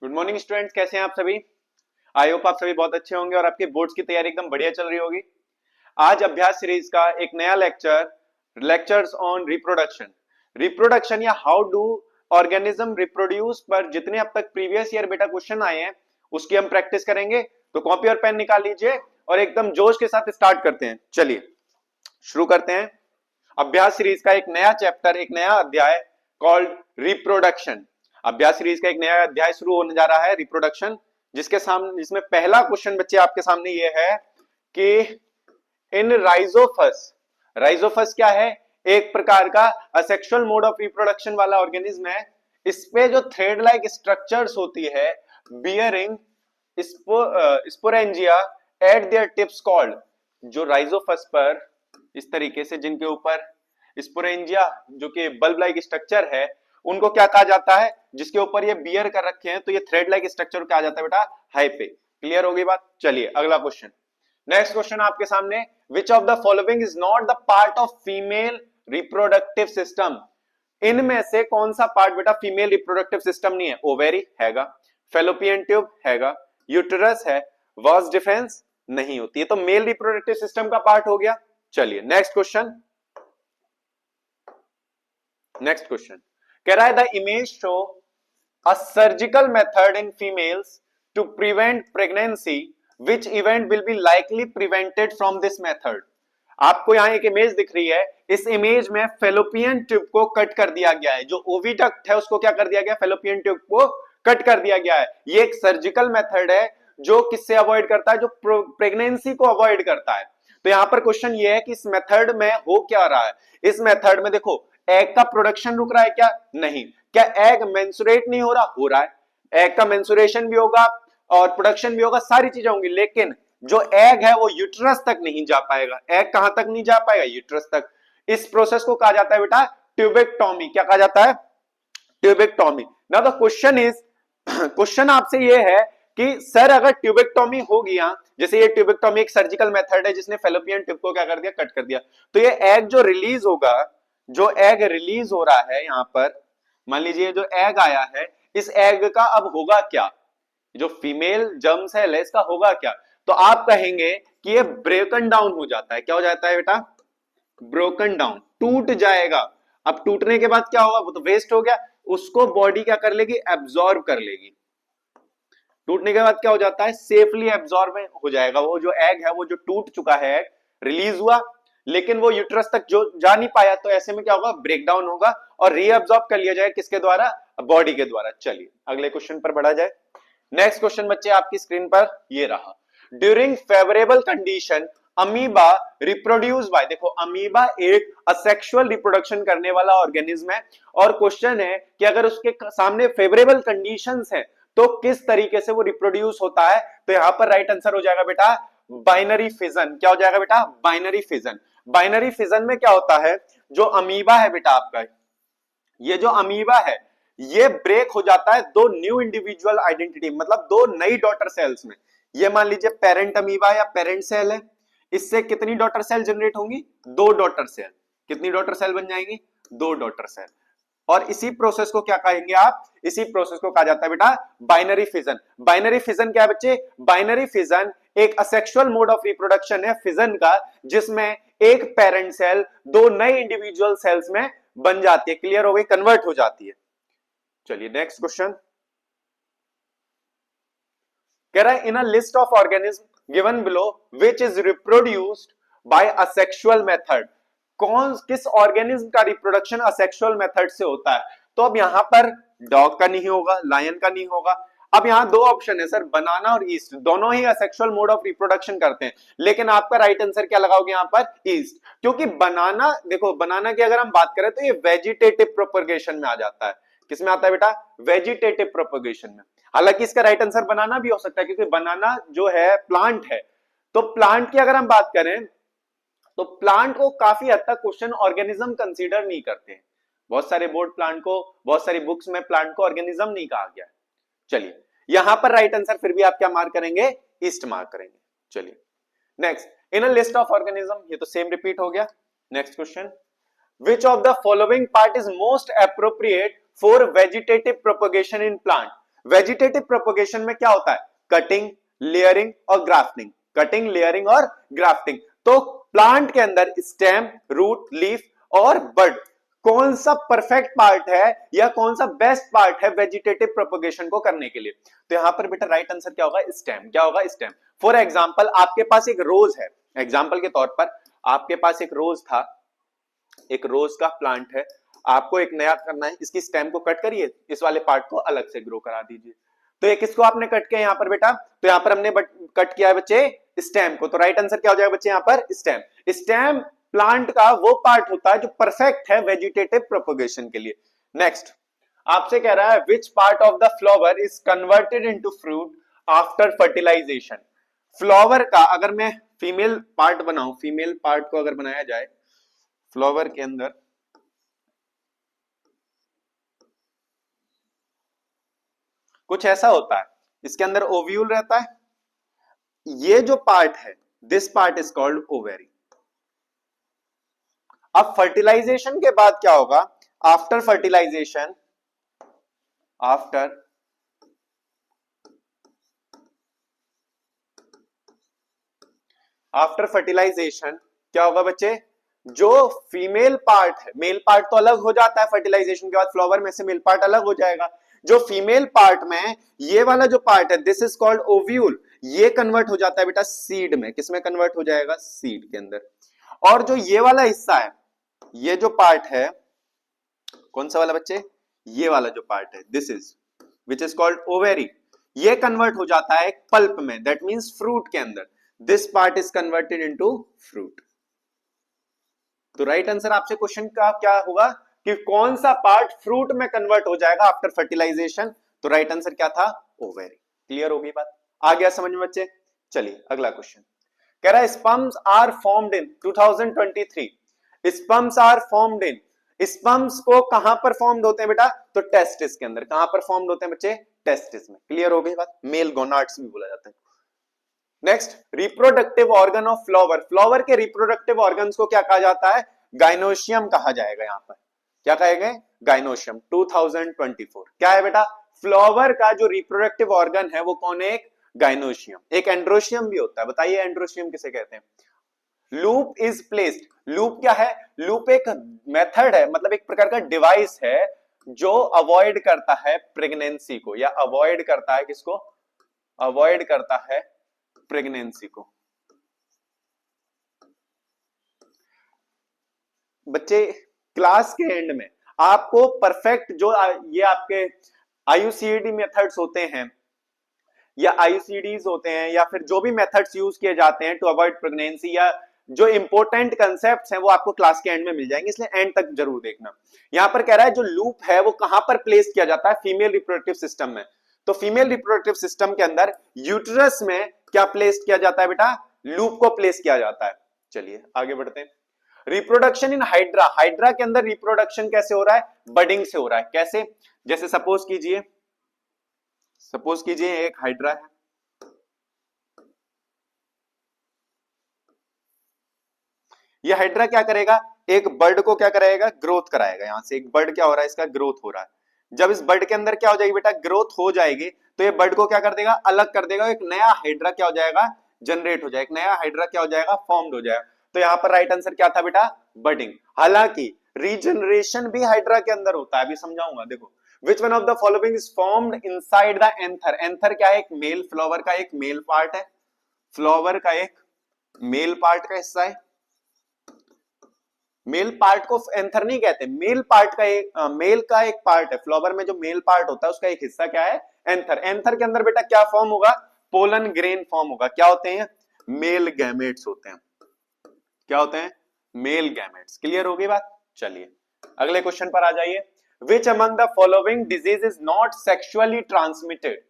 Good morning students, कैसे हैं आप सभी। आई होप आप सभी बहुत अच्छे होंगे और आपके बोर्ड्स की तैयारी एकदम बढ़िया चल रही होगी। आज अभ्यास सीरीज का एक नया लेक्चर्स ऑन रिप्रोडक्शन। रिप्रोडक्शन या हाउ डू ऑर्गेनिज्म रिप्रोड्यूस पर जितने अब तक प्रीवियस ईयर बेटा क्वेश्चन आए हैं उसकी हम प्रैक्टिस करेंगे। तो कॉपी और पेन निकाल लीजिए और एकदम जोश के साथ स्टार्ट करते हैं। चलिए शुरू करते हैं। अभ्यास सीरीज का एक नया चैप्टर, एक नया अध्याय कॉल्ड रिप्रोडक्शन। अभ्यास सीरीज का एक नया अध्याय शुरू होने जा रहा है रिप्रोडक्शन, जिसमें पहला क्वेश्चन बच्चे आपके सामने ये है कि इन राइजोफस क्या है? एक प्रकार का असेक्सुअल मोड ऑफ रिप्रोडक्शन वाला ऑर्गेनिज्म है। इस पे जो थ्रेड लाइक स्ट्रक्चर्स होती है bearing sporangia eight there tips called, जो राइजोफस पर इस तरीके से जिनके ऊपर स्पोरेंजिया जो कि बल्ब लाइक स्ट्रक्चर है उनको क्या कहा जाता है, जिसके ऊपर ये बियर कर रखे हैं तो ये थ्रेड लाइक स्ट्रक्चर कहा जाता है बेटा हाइपे। क्लियर होगी बात। चलिए अगला क्वेश्चन। नेक्स्ट क्वेश्चन आपके सामने, which of the following is not the part of female reproductive system. इनमें से कौन सा पार्ट बेटा फीमेल रिप्रोडक्टिव सिस्टम नहीं है? ओवेरी हैगा, फेलोपियन ट्यूब हैगा, यूटेरस है, वास डिफेंस नहीं होती है, तो मेल रिप्रोडक्टिव सिस्टम का पार्ट हो गया। चलिए नेक्स्ट क्वेश्चन। कह रहा है the image show a surgical method in females to prevent pregnancy, which event will be likely prevented from this method. आपको यहां एक इमेज दिख रही है, इस इमेज में फेलोपियन ट्यूब को कट कर दिया गया है, जो ओविडक्ट है उसको क्या कर दिया गया, फेलोपियन ट्यूब को कट कर दिया गया है। ये एक सर्जिकल मेथड है जो किससे अवॉइड करता है, जो प्रेगनेंसी को अवॉइड करता है। तो यहां पर क्वेश्चन ये है कि इस मेथड में हो क्या रहा है। इस मेथड में देखो एग का प्रोडक्शन रुक रहा है क्या? नहीं। क्या एग मेंसुरेट नहीं हो रहा? हो रहा है। एग का मेंसुरेशन भी होगा और प्रोडक्शन भी होगा, सारी चीजें होंगी, लेकिन जो एग है वो यूट्रस तक नहीं जा पाएगा। एग कहां तक नहीं जा पाएगा? यूट्रस तक। इस प्रोसेस को कहा जाता है बेटा ट्यूबेक्टोमी। क्या कहा जाता है? Tubectomy. Now the question is, question आपसे ये है कि सर अगर ट्यूबेक्टोमी हो गया, जैसे ये ट्यूबेक्टोमी एक सर्जिकल मेथड है जिसने फेलोपियन ट्यूब को क्या कर दिया, कट कर दिया, तो ये एग जो रिलीज होगा, जो एग रिलीज हो रहा है यहां पर, मान लीजिए जो एग आया है, इस एग का अब होगा क्या, जो फीमेल जर्म सेल है इसका होगा क्या? तो आप कहेंगे कि ये ब्रेकन डाउन हो जाता है। क्या हो जाता है बेटा? ब्रोकन डाउन, टूट जाएगा। अब टूटने के बाद क्या होगा? वो तो वेस्ट हो गया, उसको बॉडी क्या कर लेगी, एब्जॉर्ब कर लेगी। टूटने के बाद क्या हो जाता है, सेफली एब्जॉर्ब हो जाएगा। वो जो एग है, वो जो टूट चुका है, रिलीज हुआ लेकिन वो यूट्रस तक जो जा नहीं पाया, तो ऐसे में क्या होगा, ब्रेकडाउन होगा और रीअब्सॉर्ब कर लिया जाए किसके द्वारा, बॉडी के द्वारा। चलिए अगले क्वेश्चन पर बढ़ा जाए। नेक्स्ट क्वेश्चन बच्चे आपकी स्क्रीन पर ये रहा, during favourable condition amoeba reproduce by. देखो अमीबा एक असेक्सुअल रिप्रोडक्शन करने वाला ऑर्गेनिज्म है और क्वेश्चन है कि अगर उसके सामने फेवरेबल कंडीशंस हैं तो किस तरीके से वो रिप्रोड्यूस होता है। तो यहां पर राइट आंसर हो जाएगा बेटा बाइनरी फिजन। क्या हो जाएगा बेटा? Binary fission. बाइनरी फिजन में क्या होता है, जो अमीबा है बेटा आपका, ये जो अमीबा है ये ब्रेक हो जाता है दो न्यू इंडिविजुअल आइडेंटिटी, मतलब दो नई डॉटर सेल्स में। ये मान लीजिए पेरेंट अमीबा या पेरेंट सेल है, इससे कितनी डॉटर सेल जनरेट होंगी? दो डॉटर सेल। कितनी डॉटर सेल बन जाएंगी? दो डॉटर सेल। और इसी प्रोसेस को क्या कहेंगे आप? इसी प्रोसेस को कहा जाता है बेटा बाइनरी फिजन। बाइनरी फिजन क्या है बच्चे? बाइनरी फिजन एक असेक्सुअल मोड ऑफ रिप्रोडक्शन है फिजन का, जिसमें एक पेरेंट सेल दो नए इंडिविजुअल सेल्स में बन जाती है। क्लियर हो गई? कन्वर्ट हो जाती है। चलिए नेक्स्ट क्वेश्चन। कह रहा है in a list of organism given below which is reproduced by asexual method, कौन किस ऑर्गेनिज्म का रिप्रोडक्शन असेक्सुअल मेथड से होता है? तो अब यहां पर डॉग का नहीं होगा, लायन का नहीं होगा। अब यहां दो ऑप्शन है सर, बनाना और ईस्ट, दोनों ही असेक्सुअल मोड ऑफ रिप्रोडक्शन करते हैं, लेकिन आपका राइट आंसर क्या लगाओगे यहां पर? ईस्ट। क्योंकि बनाना, देखो बनाना की अगर हम बात करें तो ये वेजिटेटिव प्रोपगेशन में आ जाता है। किस में आता है बेटा? वेजिटेटिव प्रोपगेशन में। हालांकि इसका राइट आंसर बनाना भी हो सकता है, क्योंकि बनाना जो है प्लांट है। तो प्लांट की अगर हम बात करें तो प्लांट को काफी हद तक क्वेश्चन ऑर्गेनिज्म कंसीडर नहीं करते हैं। बहुत सारे बोर्ड प्लांट को, बहुत सारी बुक्स में प्लांट को ऑर्गेनिज्म नहीं कहा गया है। चलिए यहां पर राइट आंसर फिर भी आप क्या मार्क करेंगे? ईस्ट मार्क करेंगे। चलिए next, in a list of organism, ये तो सेम रिपीट हो गया। Next question, which of the following part is most appropriate for vegetative propagation in plant. Vegetative propagation में क्या होता है? कटिंग, लेयरिंग और ग्राफ्टिंग, कटिंग, लेयरिंग और ग्राफ्टिंग। तो प्लांट के अंदर स्टेम, रूट, लीफ और बड, कौन सा परफेक्ट पार्ट है या कौन सा बेस्ट पार्ट है वेजिटेटिव प्रोपोगेशन को करने के लिए? तो यहां पर बेटा राइट आंसर क्या होगा? स्टेम। क्या होगा? स्टेम। फॉर एग्जाम्पल आपके पास एक रोज है, एग्जाम्पल के तौर पर आपके पास एक रोज था, एक रोज का प्लांट है, आपको एक नया करना है, इसकी स्टेम को कट करिए, इस वाले पार्ट को अलग से ग्रो करा दीजिए। तो एक इसको आपने कट किया यहां पर बेटा, तो यहां पर हमने कट किया है बच्चे स्टेम को, तो राइट आंसर क्या हो जाएगा बच्चे यहां पर? स्टेम। स्टेम प्लांट का वो पार्ट होता है जो परफेक्ट है वेजिटेटिव प्रोपोगेशन के लिए। नेक्स्ट आपसे कह रहा है which part of the flower is converted into fruit after fertilisation. Flower का अगर मैं फीमेल पार्ट बनाऊं, फीमेल पार्ट को अगर बनाया जाए फ्लावर के अंदर, कुछ ऐसा होता है, इसके अंदर ओव्यूल रहता है, ये जो पार्ट है this part is called ovary. अब फर्टिलाइजेशन के बाद क्या होगा? आफ्टर फर्टिलाइजेशन, आफ्टर फर्टिलाइजेशन क्या होगा बच्चे? जो फीमेल पार्ट है, मेल पार्ट तो अलग हो जाता है फर्टिलाइजेशन के बाद, फ्लावर में से मेल पार्ट अलग हो जाएगा। जो फीमेल पार्ट में ये वाला जो पार्ट है दिस इज कॉल्ड ओव्यूल, ये कन्वर्ट हो जाता है बेटा सीड में। किसमें कन्वर्ट हो जाएगा? सीड के अंदर। और जो ये वाला हिस्सा है, ये जो पार्ट है, कौन सा वाला बच्चे? ये वाला जो पार्ट है this is which is called ovary, ये कन्वर्ट हो जाता है एक पल्प में, दैट मींस फ्रूट के अंदर। This part is converted into fruit. तो राइट आंसर आपसे क्वेश्चन का क्या होगा कि कौन सा पार्ट फ्रूट में कन्वर्ट हो जाएगा आफ्टर फर्टिलाइजेशन? तो राइट आंसर क्या था? ओवेरी। क्लियर होगी बात? आ गया समझ में बच्चे? चलिए अगला क्वेश्चन कह रहा है sperms are formed in 2023, sperms are formed in, sperms को कहां पर फॉर्म्ड होते हैं बेटा? तो टेस्टिस के अंदर। कहां पर फॉर्म्ड होते हैं बच्चे? टेस्टिस में। क्लियर हो गई बात? मेल गोनाड्स भी बोला जाता है। Next reproductive organ of flower, flower के रिप्रोडक्टिव ऑर्गन्स को क्या कहा जाता है? गाइनोशियम कहा जाएगा। यहां पर क्या कहेंगे? गाइनोशियम। 2024 क्या है बेटा? फ्लावर का जो रिप्रोडक्टिव ऑर्गन है वो कौन है? एक गाइनोशियम। एक एंड्रोशियम भी होता है, बताइए एंड्रोशियम किसे कहते हैं? लूप इज प्लेस्ड, लूप क्या है? लूप एक मेथड है, मतलब एक प्रकार का डिवाइस है जो अवॉइड करता है प्रेगनेंसी को, या अवॉइड करता है किसको? अवॉइड करता है प्रेगनेंसी को। बच्चे क्लास के एंड में आपको परफेक्ट जो ये आपके आईयूसीडी मेथड्स होते हैं या आईयूसीडीज होते हैं या फिर जो भी मेथड्स यूज किए जाते हैं टू अवॉइड प्रेगनेंसी, या जो इंपॉर्टेंट कंसेप्ट्स हैं वो आपको क्लास के एंड में मिल जाएंगे, इसलिए एंड तक जरूर देखना। यहां पर कह रहा है जो लूप है वो कहां पर प्लेस किया जाता है? फीमेल रिप्रोडक्टिव सिस्टम में। तो फीमेल रिप्रोडक्टिव सिस्टम के अंदर यूटेरस में क्या प्लेस किया जाता है बेटा? लूप को प्लेस किया जाता है। चलिए आगे बढ़ते हैं। रिप्रोडक्शन इन हाइड्रा, हाइड्रा के अंदर रिप्रोडक्शन कैसे हो रहा है? बडिंग से हो रहा है। कैसे? जैसे सपोज कीजिए एक हाइड्रा है, ये हाइड्रा क्या करेगा? एक बर्ड को क्या कराएगा? ग्रोथ कराएगा। यहां से एक बर्ड क्या हो रहा है? इसका ग्रोथ हो रहा है। जब इस बर्ड के अंदर क्या हो जाएगी बेटा? ग्रोथ हो जाएगी, तो ये बर्ड को क्या कर देगा? अलग कर देगा। एक नया हाइड्रा क्या हो जाएगा? जनरेट हो जाएगा। एक नया हाइड्रा क्या हो जाएगा? फॉर्म्ड हो जाएगा। तो यहाँ पर राइट आंसर क्या था बेटा? बडिंग। हालांकि रीजनरेशन भी हाइड्रा के अंदर होता है, अभी समझाऊंगा। देखो which one of the following is formed inside the anther, anther क्या है? एक मेल, फ्लावर का एक मेल पार्ट है, फ्लावर का एक मेल पार्ट का हिस्सा है। मेल पार्ट को एंथर नहीं कहते, मेल पार्ट का एक मेल का एक पार्ट है, फ्लावर में जो मेल पार्ट होता है उसका एक हिस्सा क्या है? एंथर। एंथर के अंदर बेटा क्या फॉर्म होगा? पोलन ग्रेन फॉर्म होगा। क्या होते हैं? मेल गैमेट्स होते हैं। क्या होते हैं? Male gametes. क्लियर हो गई बात? चलिए अगले क्वेश्चन पर आ जाइए। Which among the following disease is not sexually transmitted,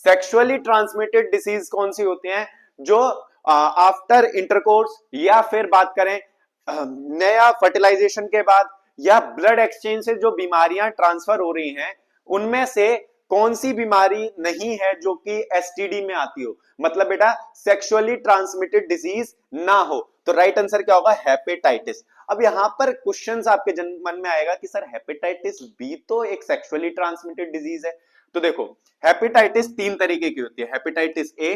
sexually transmitted disease कौन सी होती हैं जो आफ्टर इंटरकोर्स या फिर बात करें नया फर्टिलाइजेशन के बाद या ब्लड एक्सचेंज से जो बीमारियां ट्रांसफर हो रही हैं, उनमें से कौन सी बीमारी नहीं है जो कि एसटीडी में आती हो? मतलब बेटा सेक्सुअली ट्रांसमिटेड डिजीज ना हो, तो राइट आंसर क्या होगा, हेपेटाइटिस। अब यहां पर क्वेश्चंस आपके मन में आएगा कि सर हेपेटाइटिस बी तो एक सेक्सुअली ट्रांसमिटेड डिजीज है। तो देखो हेपेटाइटिस तीन तरीके की होती है, हेपेटाइटिस ए,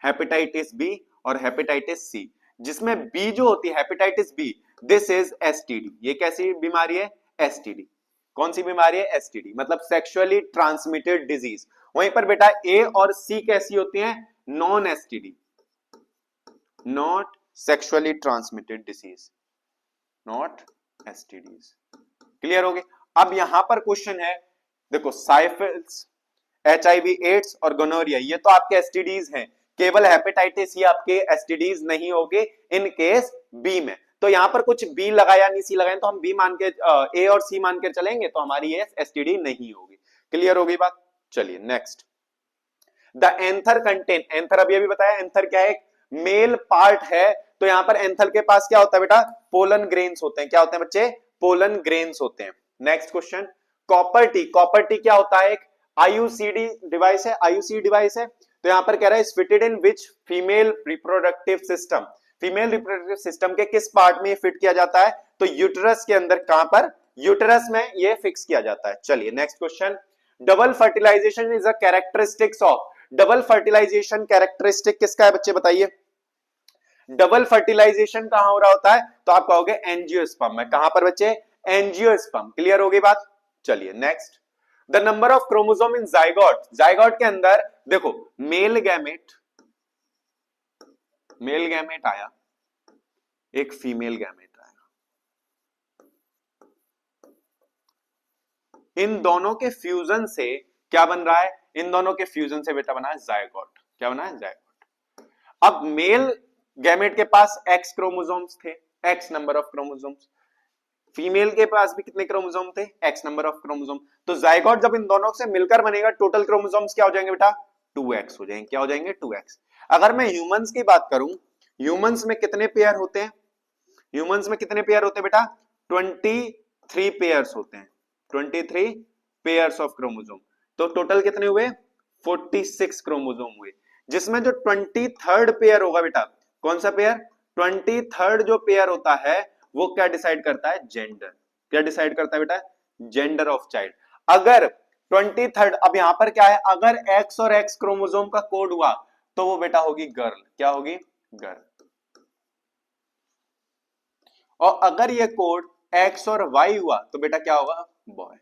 हेपेटाइटिस बी और हेपेटाइटिस सी। जिसमें बी जो होती है hepatitis B, this is STD. ये कैसी बीमारी है, एसटीडी। कौन सी बीमारी है, एसटीडी, मतलब सेक्सुअली ट्रांसमिटेड डिजीज। वहीं पर बेटा ए और सी कैसी होती हैं, non STD, not sexually transmitted disease, not STDs. Clear हो गई। अब यहां पर क्वेश्चन है, देखो साइफिल्स, एचआईवी एड्स और गोनोरिया ये तो आपके एसटीडीज हैं, केवल हेपेटाइटिस ही आपके एसटीडीज नहीं होंगे इन केस बी में। तो यहां पर कुछ बी लगाया नहीं सी लगाया, तो हम बी मान के ए और सी मान के चलेंगे, तो हमारी ये एसटीडी नहीं होगी। क्लियर होगी बात। चलिए next, the anther contain, anther अभी अभी बताया, एंथर क्या है, मेल पार्ट है। तो यहां पर एंथर के पास क्या होता है बेटा, पोलन ग्रेन्स होते हैं। क्या होते हैं बच्चे, पोलन ग्रेन्स होते हैं। Next question, copper T, copper T क्या होता है, एक आईयूसीडी डिवाइस है, आईयूसी डिवाइस है। तो यहां पर कह रहा है fitted in which female reproductive system, female reproductive system के किस पार्ट में फिट किया जाता है, तो यूटेरस के अंदर। कहां पर, यूटेरस में ये फिक्स किया जाता है। चलिए next question, double fertilisation is a characteristics of, double fertilisation characteristic किसका है बच्चे बताइए। डबल फर्टिलाइजेशन कहां हो रहा होता है, तो आप कहोगे एंजियोस्पर्म में। कहां पर बच्चे, एंजियोस्पर्म। क्लियर होगी बात। चलिए next, the number of chromosome in zygote, zygote के अंदर देखो मेल गैमेट, मेल गैमेट आया, एक फीमेल गैमेट आया, इन दोनों के फ्यूजन से क्या बन रहा है, इन दोनों के फ्यूजन से बेटा बना है जाइगोट। क्या बना है, जाइगोट। अब मेल गैमेट के पास एक्स क्रोमोसोम्स थे, x number of chromosomes, female के पास भी कितने क्रोमोसोम थे, एक्स नंबर ऑफ क्रोमोसोम। तो जाइगोट जब इन दोनों से मिलकर बनेगा, टोटल क्रोमोसोम्स क्या हो जाएंगे बेटा, 2x हो जाएंगे। क्या हो जाएंगे, 2x। अगर मैं ह्यूमंस की बात करूं, ह्यूमंस में कितने पेयर होते हैं, ह्यूमंस में कितने पेयर होते हैं बेटा, 23 पेयर्स होते हैं, 23 पेयर्स ऑफ क्रोमोसोम। तो टोटल कितने हुए, 46 क्रोमोसोम हुए। जिसमें जो 23rd पेयर होगा बेटा, कौन सा पेयर, 23rd जो पेयर होता है वो क्या डिसाइड करता है, जेंडर। क्या डिसाइड करता है बेटा, जेंडर ऑफ चाइल्ड। अगर 23rd, अब यहां पर क्या है, अगर एक्स और एक्स क्रोमोसोम का कोड हुआ तो वो बेटा होगी गर्ल। क्या होगी, गर्ल। और अगर ये कोड एक्स और वाई हुआ तो बेटा क्या होगा, बॉय।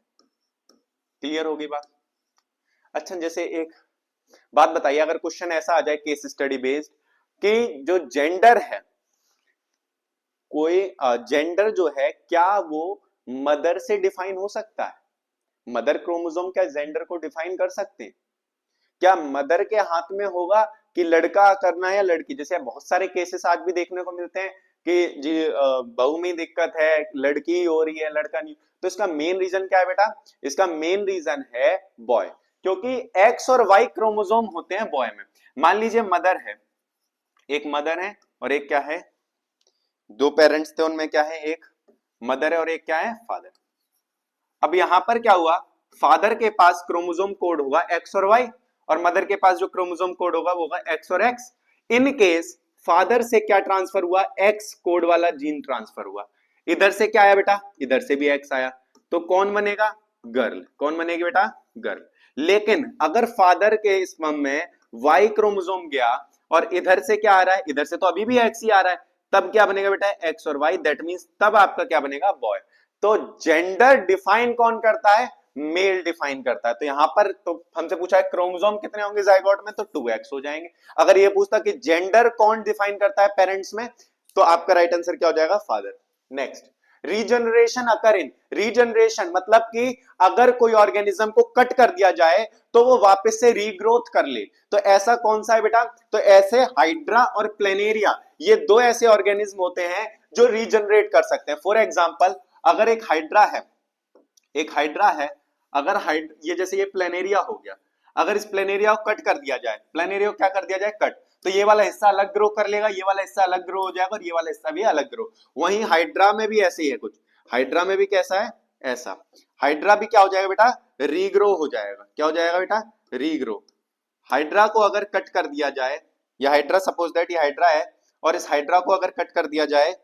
क्लियर होगी बात। अच्छा जैसे एक बात बताइए, अगर क्वेश्चन ऐसा आ जाए केस स्टडी बेस्ड कि जो जेंडर है, कोई जेंडर जो है क्या वो मदर से डिफाइन हो सकता है, मदर क्रोमोसोम क्या जेंडर को डिफाइन कर सकते हैं, क्या मदर के हाथ में होगा कि लड़का करना है या लड़की। जैसे बहुत सारे केसेस आज भी देखने को मिलते हैं कि जी बहू में दिक्कत है, लड़की हो रही है लड़का नहीं। तो इसका मेन रीजन क्या है बेटा, इसका मेन रीजन है बॉय, क्योंकि एक्स और वाई क्रोमोसोम होते हैं बॉय में। मान लीजिए मदर है, एक मदर है और एक क्या है, दो पेरेंट्स थे, उनमें क्या है, एक मदर है और एक क्या है, फादर। अब यहां पर क्या हुआ, फादर के पास क्रोमोसोम कोड होगा एक्स और वाई, और मदर के पास जो क्रोमोसोम कोड होगा वो होगा एक्स और एक्स। इन केस फादर से क्या ट्रांसफर हुआ, एक्स कोड वाला जीन ट्रांसफर हुआ। इधर से क्या आया बेटा, इधर से भी एक्स आया, तो कौन बनेगा, गर्ल। कौन बनेगी बेटा, गर्ल। लेकिन अगर फादर के स्पर्म में वाई क्रोमोसोम गया और इधर से क्या आ रहा है, इधर से तो अभी भी एक्स ही आ रहा है, तब क्या बनेगा बेटा, एक्स और वाई। दैट मींस तब आपका क्या बनेगा, बॉय। तो जेंडर डिफाइन कौन करता है, मेल डिफाइन करता है। तो यहां पर तो हमसे पूछा है क्रोमोसोम कितने होंगे जाइगोट में, तो 2x हो जाएंगे। अगर ये पूछता कि जेंडर कौन डिफाइन करता है पेरेंट्स में, तो आपका राइट आंसर क्या हो जाएगा, फादर। नेक्स्ट, रीजनरेशन अकर इन, रीजनरेशन मतलब कि अगर कोई ऑर्गेनिज्म को कट कर दिया जाए तो वो वापस से रीग्रोथ कर ले, तो ऐसा कौन सा है बेटा, तो ऐसे हाइड्रा और प्लेनेरिया, ये दो ऐसे ऑर्गेनिज्म होते हैं जो रीजनरेट कर सकते हैं। फॉर एग्जांपल अगर एक हाइड्रा है, एक हाइड्रा है, अगर ये जैसे ये प्लेनेरिया हो गया, अगर इस प्लेनेरिया को कट कर दिया जाए, प्लेनेरिया को क्या कर दिया जाए, कट, तो ये वाला हिस्सा अलग ग्रो कर लेगा, ये वाला हिस्सा अलग ग्रो हो जाएगा और ये वाला हिस्सा भी अलग ग्रो। वहीं हाइड्रा में भी ऐसे ही है कुछ, हाइड्रा में भी कैसा है, ऐसा। हाइड्रा भी क्या हो जाएगा बेटा, रीग्रो हो जाएगा। क्या हो जाएगा बेटा, रीग्रो। हाइड्रा को अगर कट कर दिया जाए, या हाइड्रा सपोज दैट ये हाइड्रा है और इस हाइड्रा को अगर कट कर दिया जाए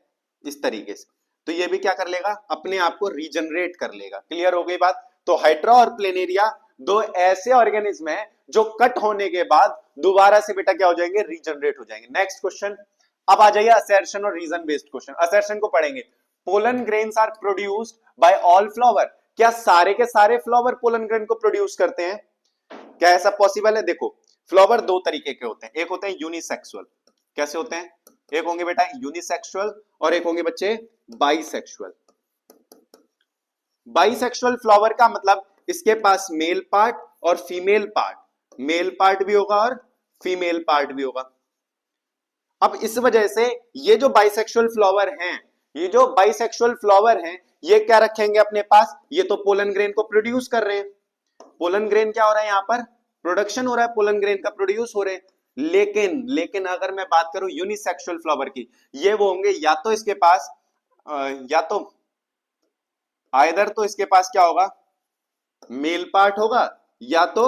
इस तरीके से, तो ये भी क्या कर लेगा, अपने आप को रीजनरेट कर लेगा। क्लियर हो गई बात। तो हाइड्रा और प्लेनेरिया दो ऐसे ऑर्गेनिज्म है जो कट होने के बाद दोबारा से बेटा क्या हो जाएंगे, रीजनरेट हो जाएंगे। नेक्स्ट क्वेश्चन, अब आ जाइए असर्शन और रीजन बेस्ड क्वेश्चन। असर्शन को पढ़ेंगे, pollen grains are produced by all flower. क्या सारे के सारे फ्लावर पोलन ग्रेन को प्रोड्यूस करते हैं? क्या ऐसा पॉसिबल है? देखो फ्लावर दो तरीके के होते हैं, एक होते हैं यूनिसेक्सुअल। कैसे होते हैं? एक होंगे बेटा यूनिसेक्सुअल और एक होंगे बच्चे बाइसेक्सुअल। बाइसेक्सुअल फ्लावर का मतलब इसके पास मेल पार्ट और फीमेल पार्ट, मेल पार्ट भी होगा और फीमेल पार्ट भी होगा। अब इस वजह से ये जो बाइसेक्सुअल फ्लावर हैं, ये जो बाइसेक्सुअल फ्लावर हैं, ये क्या रखेंगे अपने पास, ये तो पोलन ग्रेन को प्रोड्यूस कर रहे हैं। पोलन ग्रेन क्या हो रहा है, यहां पर प्रोडक्शन हो रहा है, पोलन ग्रेन का प्रोड्यूस हो रहे हैं। लेकिन अगर मैं बात करूं यूनिसेक्सुअल फ्लावर की, ये वो होंगे या तो इसके पास या तो आइदर तो इसके पास क्या होगा, मेल पार्ट होगा या तो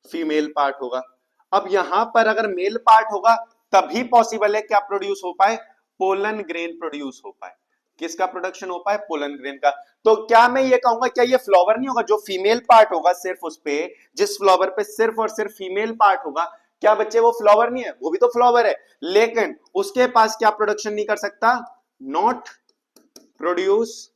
फीमेल पार्ट होगा। अब यहां पर अगर मेल पार्ट होगा तभी पॉसिबल है क्या प्रोड्यूस हो पाए, पोलन ग्रेन प्रोड्यूस हो पाए। किसका प्रोडक्शन हो पाए, पोलन ग्रेन का। तो क्या मैं ये कहूंगा, क्या ये फ्लावर नहीं होगा, जो फीमेल पार्ट होगा सिर्फ उस पे, जिस फ्लावर पे सिर्फ और सिर्फ फीमेल पार्ट होगा, क्या बच्चे वो फ्लावर नहीं है? वो भी तो फ्लावर है, लेकिन उसके पास क्या प्रोडक्शन नहीं कर सकता, नॉट प्रोड्यूस।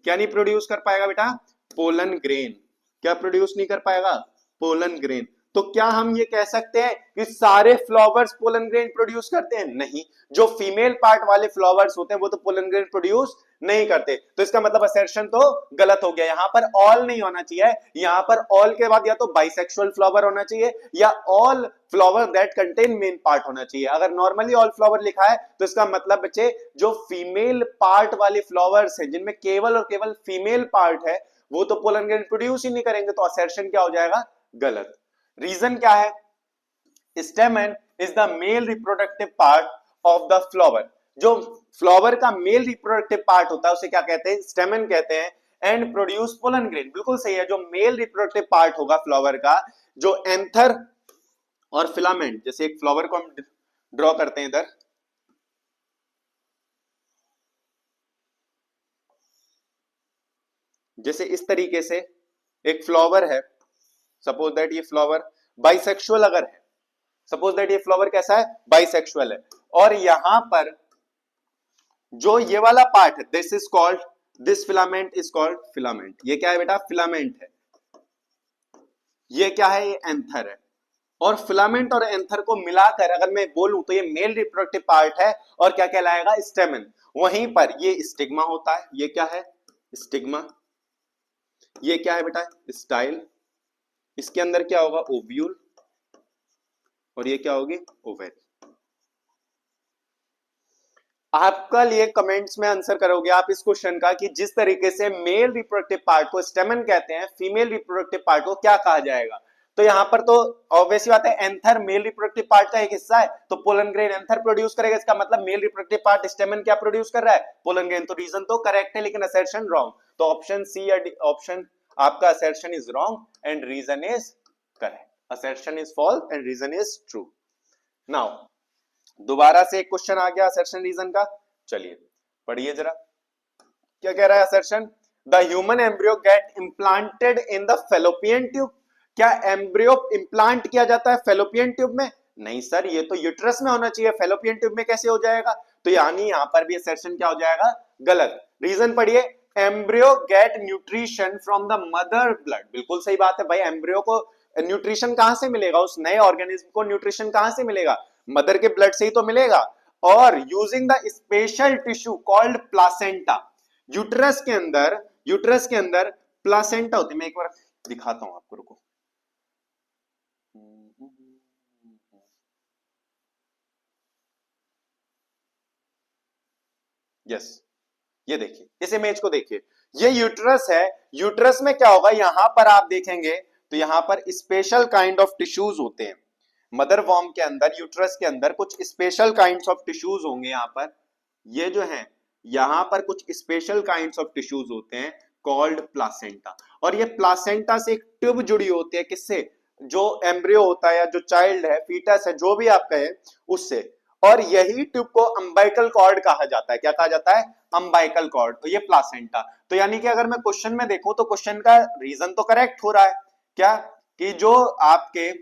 क्या नहीं प्रोड्यूस कर पाएगा बेटा, पोलन ग्रेन। क्या प्रोड्यूस नहीं कर पाएगा, पोलन ग्रेन। तो क्या हम ये कह सकते हैं कि सारे फ्लावर्स पोलन ग्रेन प्रोड्यूस करते हैं? नहीं, जो फीमेल पार्ट वाले फ्लावर्स होते हैं वो तो पोलन ग्रेन प्रोड्यूस नहीं करते। तो इसका मतलब असर्शन तो गलत हो गया। यहां पर ऑल नहीं होना चाहिए, यहां पर ऑल के बाद या तो बाइसेक्सुअल फ्लावर होना चाहिए या all flower that contain main part होना चाहिए। अगर नॉर्मली ऑल फ्लावर लिखा है तो इसका मतलब बच्चे जो फीमेल पार्ट वाले फ्लावर्स हैं, जिनमें केवल और केवल फीमेल पार्ट है, वो तो पोलन ग्रेन प्रोड्यूस ही नहीं करेंगे। तो असर्शन क्या हो जाएगा, गलत। रीजन क्या है, स्टेमन is the male reproductive part of the flower. जो फ्लावर का मेल रिप्रोडक्टिव पार्ट होता है उसे क्या कहते हैं, स्टेमन कहते हैं। एंड प्रोड्यूस पोलन ग्रेन, बिल्कुल सही है। जो मेल रिप्रोडक्टिव पार्ट होगा फ्लावर का, जो एंथर और फिलामेंट, जैसे एक फ्लावर को हम ड्रॉ करते हैं इधर, जैसे इस तरीके से एक फ्लावर है, सपोज दैट ये फ्लावर बाइसेक्सुअल अगर है, सपोज दैट ये फ्लावर कैसा है, बाइसेक्सुअल है, और यहां पर जो ये वाला पार्ट है, this is called, this filament is called filament. ये क्या है बेटा, फिलामेंट है। ये क्या है, ये एंथर है। और फिलामेंट और एंथर को मिलाकर अगर मैं बोलूं तो ये मेल रिप्रोडक्टिव पार्ट है और क्या कहलाएगा, स्टेमन। वहीं पर ये स्टिग्मा होता है। ये क्या है, स्टिग्मा। ये क्या है बेटा, स्टाइल। इसके अंदर क्या होगा, ओव्यूल। और ये क्या होगी, ओवेरी। आपका लिए कमेंट्स में आंसर करोगे आप इस क्वेश्चन का कि जिस तरीके से मेल रिप्रोडक्टिव पार्ट को स्टेमन कहते हैं, फीमेल रिप्रोडक्टिव पार्ट को क्या कहा जाएगा। तो यहां पर तो ऑब्वियस बात है, एंथर मेल रिप्रोडक्टिव पार्ट का एक हिस्सा है, तो पोलन ग्रेन एंथर प्रोड्यूस करेगा। इसका मतलब मेल रिप्रोडक्टिव पार्ट स्टेमन क्या प्रोड्यूस कर रहा है, पोलन ग्रेन। तो रीजन तो करेक्ट है लेकिन असर्शन रॉन्ग। तो ऑप्शन सी या ऑप्शन आपका assertion is wrong and reason is correct. Assertion is false and reason is true. Now दोबारा से एक क्वेश्चन आ गया असर्शन रीजन का, चलिए पढ़िए जरा। क्या कह रहा है assertion, the human embryo get implanted in the fallopian tube. क्या एम्ब्रियो इम्प्लांट किया जाता है फेलोपियन ट्यूब में? नहीं सर, ये तो यूट्रस में होना चाहिए, फेलोपियन ट्यूब में कैसे हो जाएगा। तो यानी यहां पर भी असर्शन क्या हो जाएगा, गलत। रीजन पढ़िए, embryo get nutrition from the mother blood. बिल्कुल सही बात है भाई, एम्ब्रियो को न्यूट्रिशन कहां से मिलेगा, उस नए ऑर्गेनिज्म को न्यूट्रिशन कहां से मिलेगा, मदर के ब्लड से ही तो मिलेगा। और using the special tissue called placenta. Uterus के अंदर प्लासेंटा होती है। मैं एक बार दिखाता हूं आपको, रुको। यस, ये देखिए, इस इमेज को देखिए, ये यूट्रस है। यूट्रस में क्या होगा, यहां पर आप देखेंगे तो यहां पर स्पेशल काइंड ऑफ टिश्यूज होते हैं। मदर वॉर्म के अंदर, यूट्रस के अंदर कुछ स्पेशल काइंड्स ऑफ टिश्यूज होंगे। यहां पर ये जो है, यहां पर कुछ स्पेशल काइंड्स ऑफ टिश्यूज होते हैं कॉल्ड प्लासेंटा। और ये प्लासेंटा से एक ट्यूब जुड़ी होती है, किससे, जो एम्ब्रियो होता है या जो चाइल्ड है, फीटस है, जो भी आप कहे उससे। और यही ट्यूब को अम्बाइकल कॉर्ड कहा जाता है। क्या कहा जाता है? अम्बाइकल कॉर्ड। तो ये प्लासेंटा। तो यानी कि अगर मैं क्वेश्चन में देखूं तो क्वेश्चन का रीजन तो करेक्ट हो रहा है, क्या कि जो आपके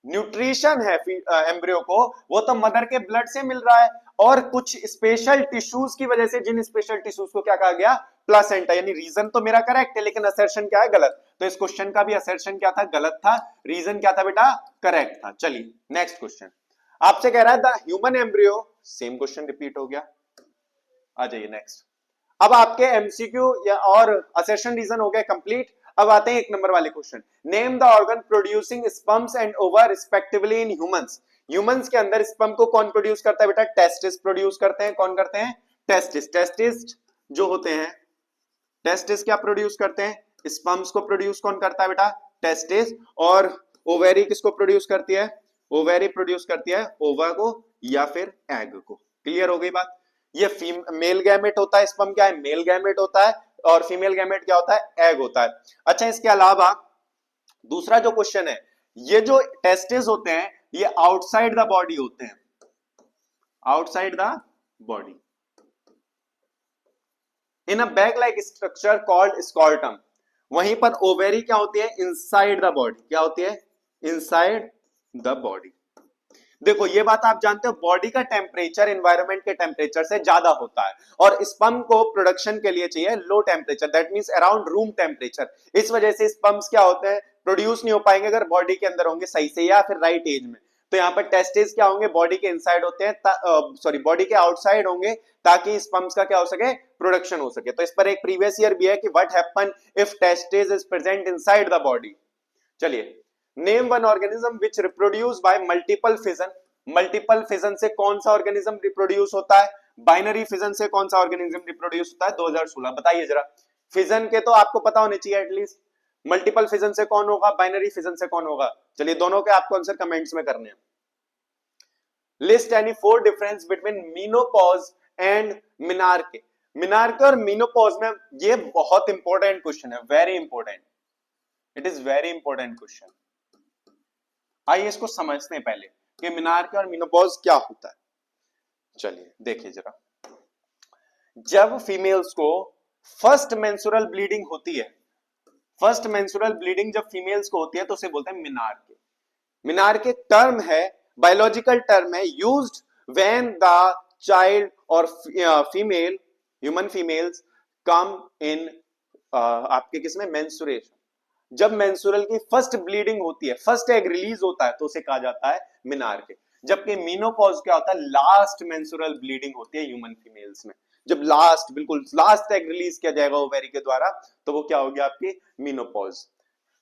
न्यूट्रिशन है एम्ब्रियो को वो तो मदर के ब्लड से मिल रहा है, और कुछ स्पेशल टिश्यूज की वजह से, जिन स्पेशल टिश्यूज को क्या कहा गया? प्लासेंटा। यानी रीजन तो मेरा करेक्ट है, लेकिन असर्शन क्या है? गलत। तो इस क्वेश्चन का भी असर्शन क्या था? गलत था। रीजन क्या था बेटा? करेक्ट था। चलिए नेक्स्ट क्वेश्चन आपसे कह रहा है the human embryo, same question repeat हो गया। आ जाइए नेक्स्ट। अब आपके एमसीक्यू या और असर्शन रीजन हो गए कंप्लीट। अब आते हैं एक नंबर वाले question. Name the organ producing sperms and ओवा रिस्पेक्टिवली इन ह्यूमंस। ह्यूमंस के अंदर स्पर्म को कौन प्रोड्यूस करता है बेटा? टेस्टिस प्रोड्यूस करते हैं। कौन करते हैं? टेस्टिस। टेस्टिस जो होते हैं, टेस्टिस क्या प्रोड्यूस करते हैं? स्पर्म्स को प्रोड्यूस कौन करता है बेटा? टेस्टिस। और ओवेरी किसको प्रोड्यूस करती है? ओवेरी प्रोड्यूस करती है ओवा को या फिर एग को। क्लियर हो गई बात? ये मेल गैमेट होता है, स्पर्म क्या है? मेल गैमेट होता है, और फीमेल गैमेट क्या होता है? एग होता है। अच्छा, इसके अलावा दूसरा जो क्वेश्चन है, ये जो टेस्टिस होते हैं ये आउटसाइड द बॉडी होते हैं, outside the body in a bag like structure called scrotum. वहीं पर ओवेरी क्या होती है? Inside the body. क्या होती है? Inside the body. देखो ये बात आप जानते हो, बॉडी का टेम्परेचर एनवायरनमेंट के टेम्परेचर से ज्यादा होता है, और स्पर्म को प्रोडक्शन के लिए चाहिए low temperature, that means around room temperature. इस वजह से स्पर्म्स क्या होते हैं? प्रोड्यूस नहीं हो पाएंगे अगर बॉडी के अंदर होंगे सही से या फिर राइट एज में। तो यहाँ पर टेस्टिस क्या होंगे? बॉडी के इनसाइड होते हैं, सॉरी बॉडी के आउटसाइड होंगे, ताकि स्पर्म्स का क्या हो सके? प्रोडक्शन हो सके। तो इस पर एक प्रीवियस ईयर भी है कि what happen if testis is present inside the body. चलिए, name one organism which reproduce by multiple fission. Multiple fission से कौन सा ऑर्गेनिज्म रिप्रोड्यूस होता है? बाइनरी फिजन से कौन सा ऑर्गेनिज्म रिप्रोड्यूस होता है? 2016। बताइए जरा। फिजन के तो आपको पता होने चाहिए एटलीस्ट। मल्टीपल फिजन से कौन होगा? बाइनरी फिजन से कौन होगा? चलिए दोनों के आपको आंसर कमेंट्स में करने हैं। List any 4 difference between menopause and menarche. Menarche और मीनोपॉज में, ये बहुत इंपॉर्टेंट क्वेश्चन है, very important, it is very important question. आइए इसको समझते हैं पहले कि मिनार्के और मेनोपॉज क्या होता है। चलिए देखिए जरा। जब फीमेल्स को फर्स्ट मेंस्ट्रुअल ब्लीडिंग होती है, फर्स्ट मेंस्ट्रुअल ब्लीडिंग जब फीमेल्स को होती है तो उसे बोलते हैं मिनार्के। मिनार्के टर्म है, बायोलॉजिकल टर्म है, यूज्ड व्हेन द चाइल्ड और फीमेल, ह्यूमन फीमेल्स कम इन आपके किसमें? मेंस्ट्रुएशन। जब मेंस्ट्रुअल की फर्स्ट ब्लीडिंग होती है, फर्स्ट एग रिलीज होता है, तो उसे कहा जाता है मिनार्के। जबकि मीनोपॉज क्या होता है? लास्ट मेंस्ट्रुअल ब्लीडिंग होती है ह्यूमन फीमेल्स में। जब लास्ट, बिल्कुल लास्ट एग रिलीज किया जाएगा ओवेरी के द्वारा, तो वो क्या होगी? आपकी मीनोपॉज।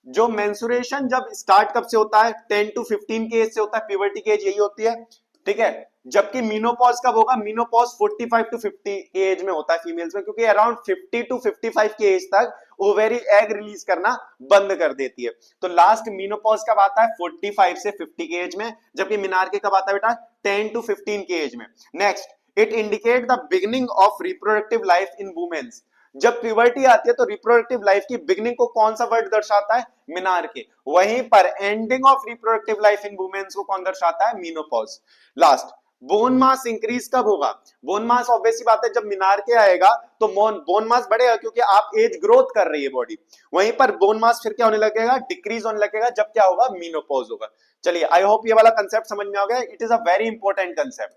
जो मेंस्ट्रुएशन जब स्टार्ट कब से होता है? 10 to 15 के एज से होता है, प्यूबर्टी की एज यही होती है, ठीक है। जबकि मीनोपॉज कब होगा? मीनोपॉज 45 to 50 के एज में होता है फीमेल्स में, क्योंकि अराउंड 50 to 55 के एज तक ओवेरी एग रिलीज करना बंद कर देती है। तो लास्ट मीनोपॉज कब आता है? 45 से 50 के एज में। जबकि मिनार्के कब आता है बेटा? 10 to 15 के एज में। Next, it indicate the beginning of reproductive life in womens. जब प्यूबर्टी आती है तो रिप्रोडक्टिव लाइफ की बिगिनिंग को कौन सा वर्ड दर्शाता है? मिनार्के। वहीं पर ending of reproductive life in womens को कौन दर्शाता है? Menopause. Last, bone mass increase कब होगा? बोन मास ऑब्वियसली बात है, जब मिनार्के आएगा तो बोन मास बढ़ेगा, क्योंकि आप एज ग्रोथ कर रही है बॉडी। वहीं पर बोन मास फिर क्या होने लगेगा? डिक्रीज होने लगेगा, जब क्या होगा? मीनोपॉज होगा। चलिए, आई होप ये वाला कंसेप्ट समझ में आ गया। It is a very important concept,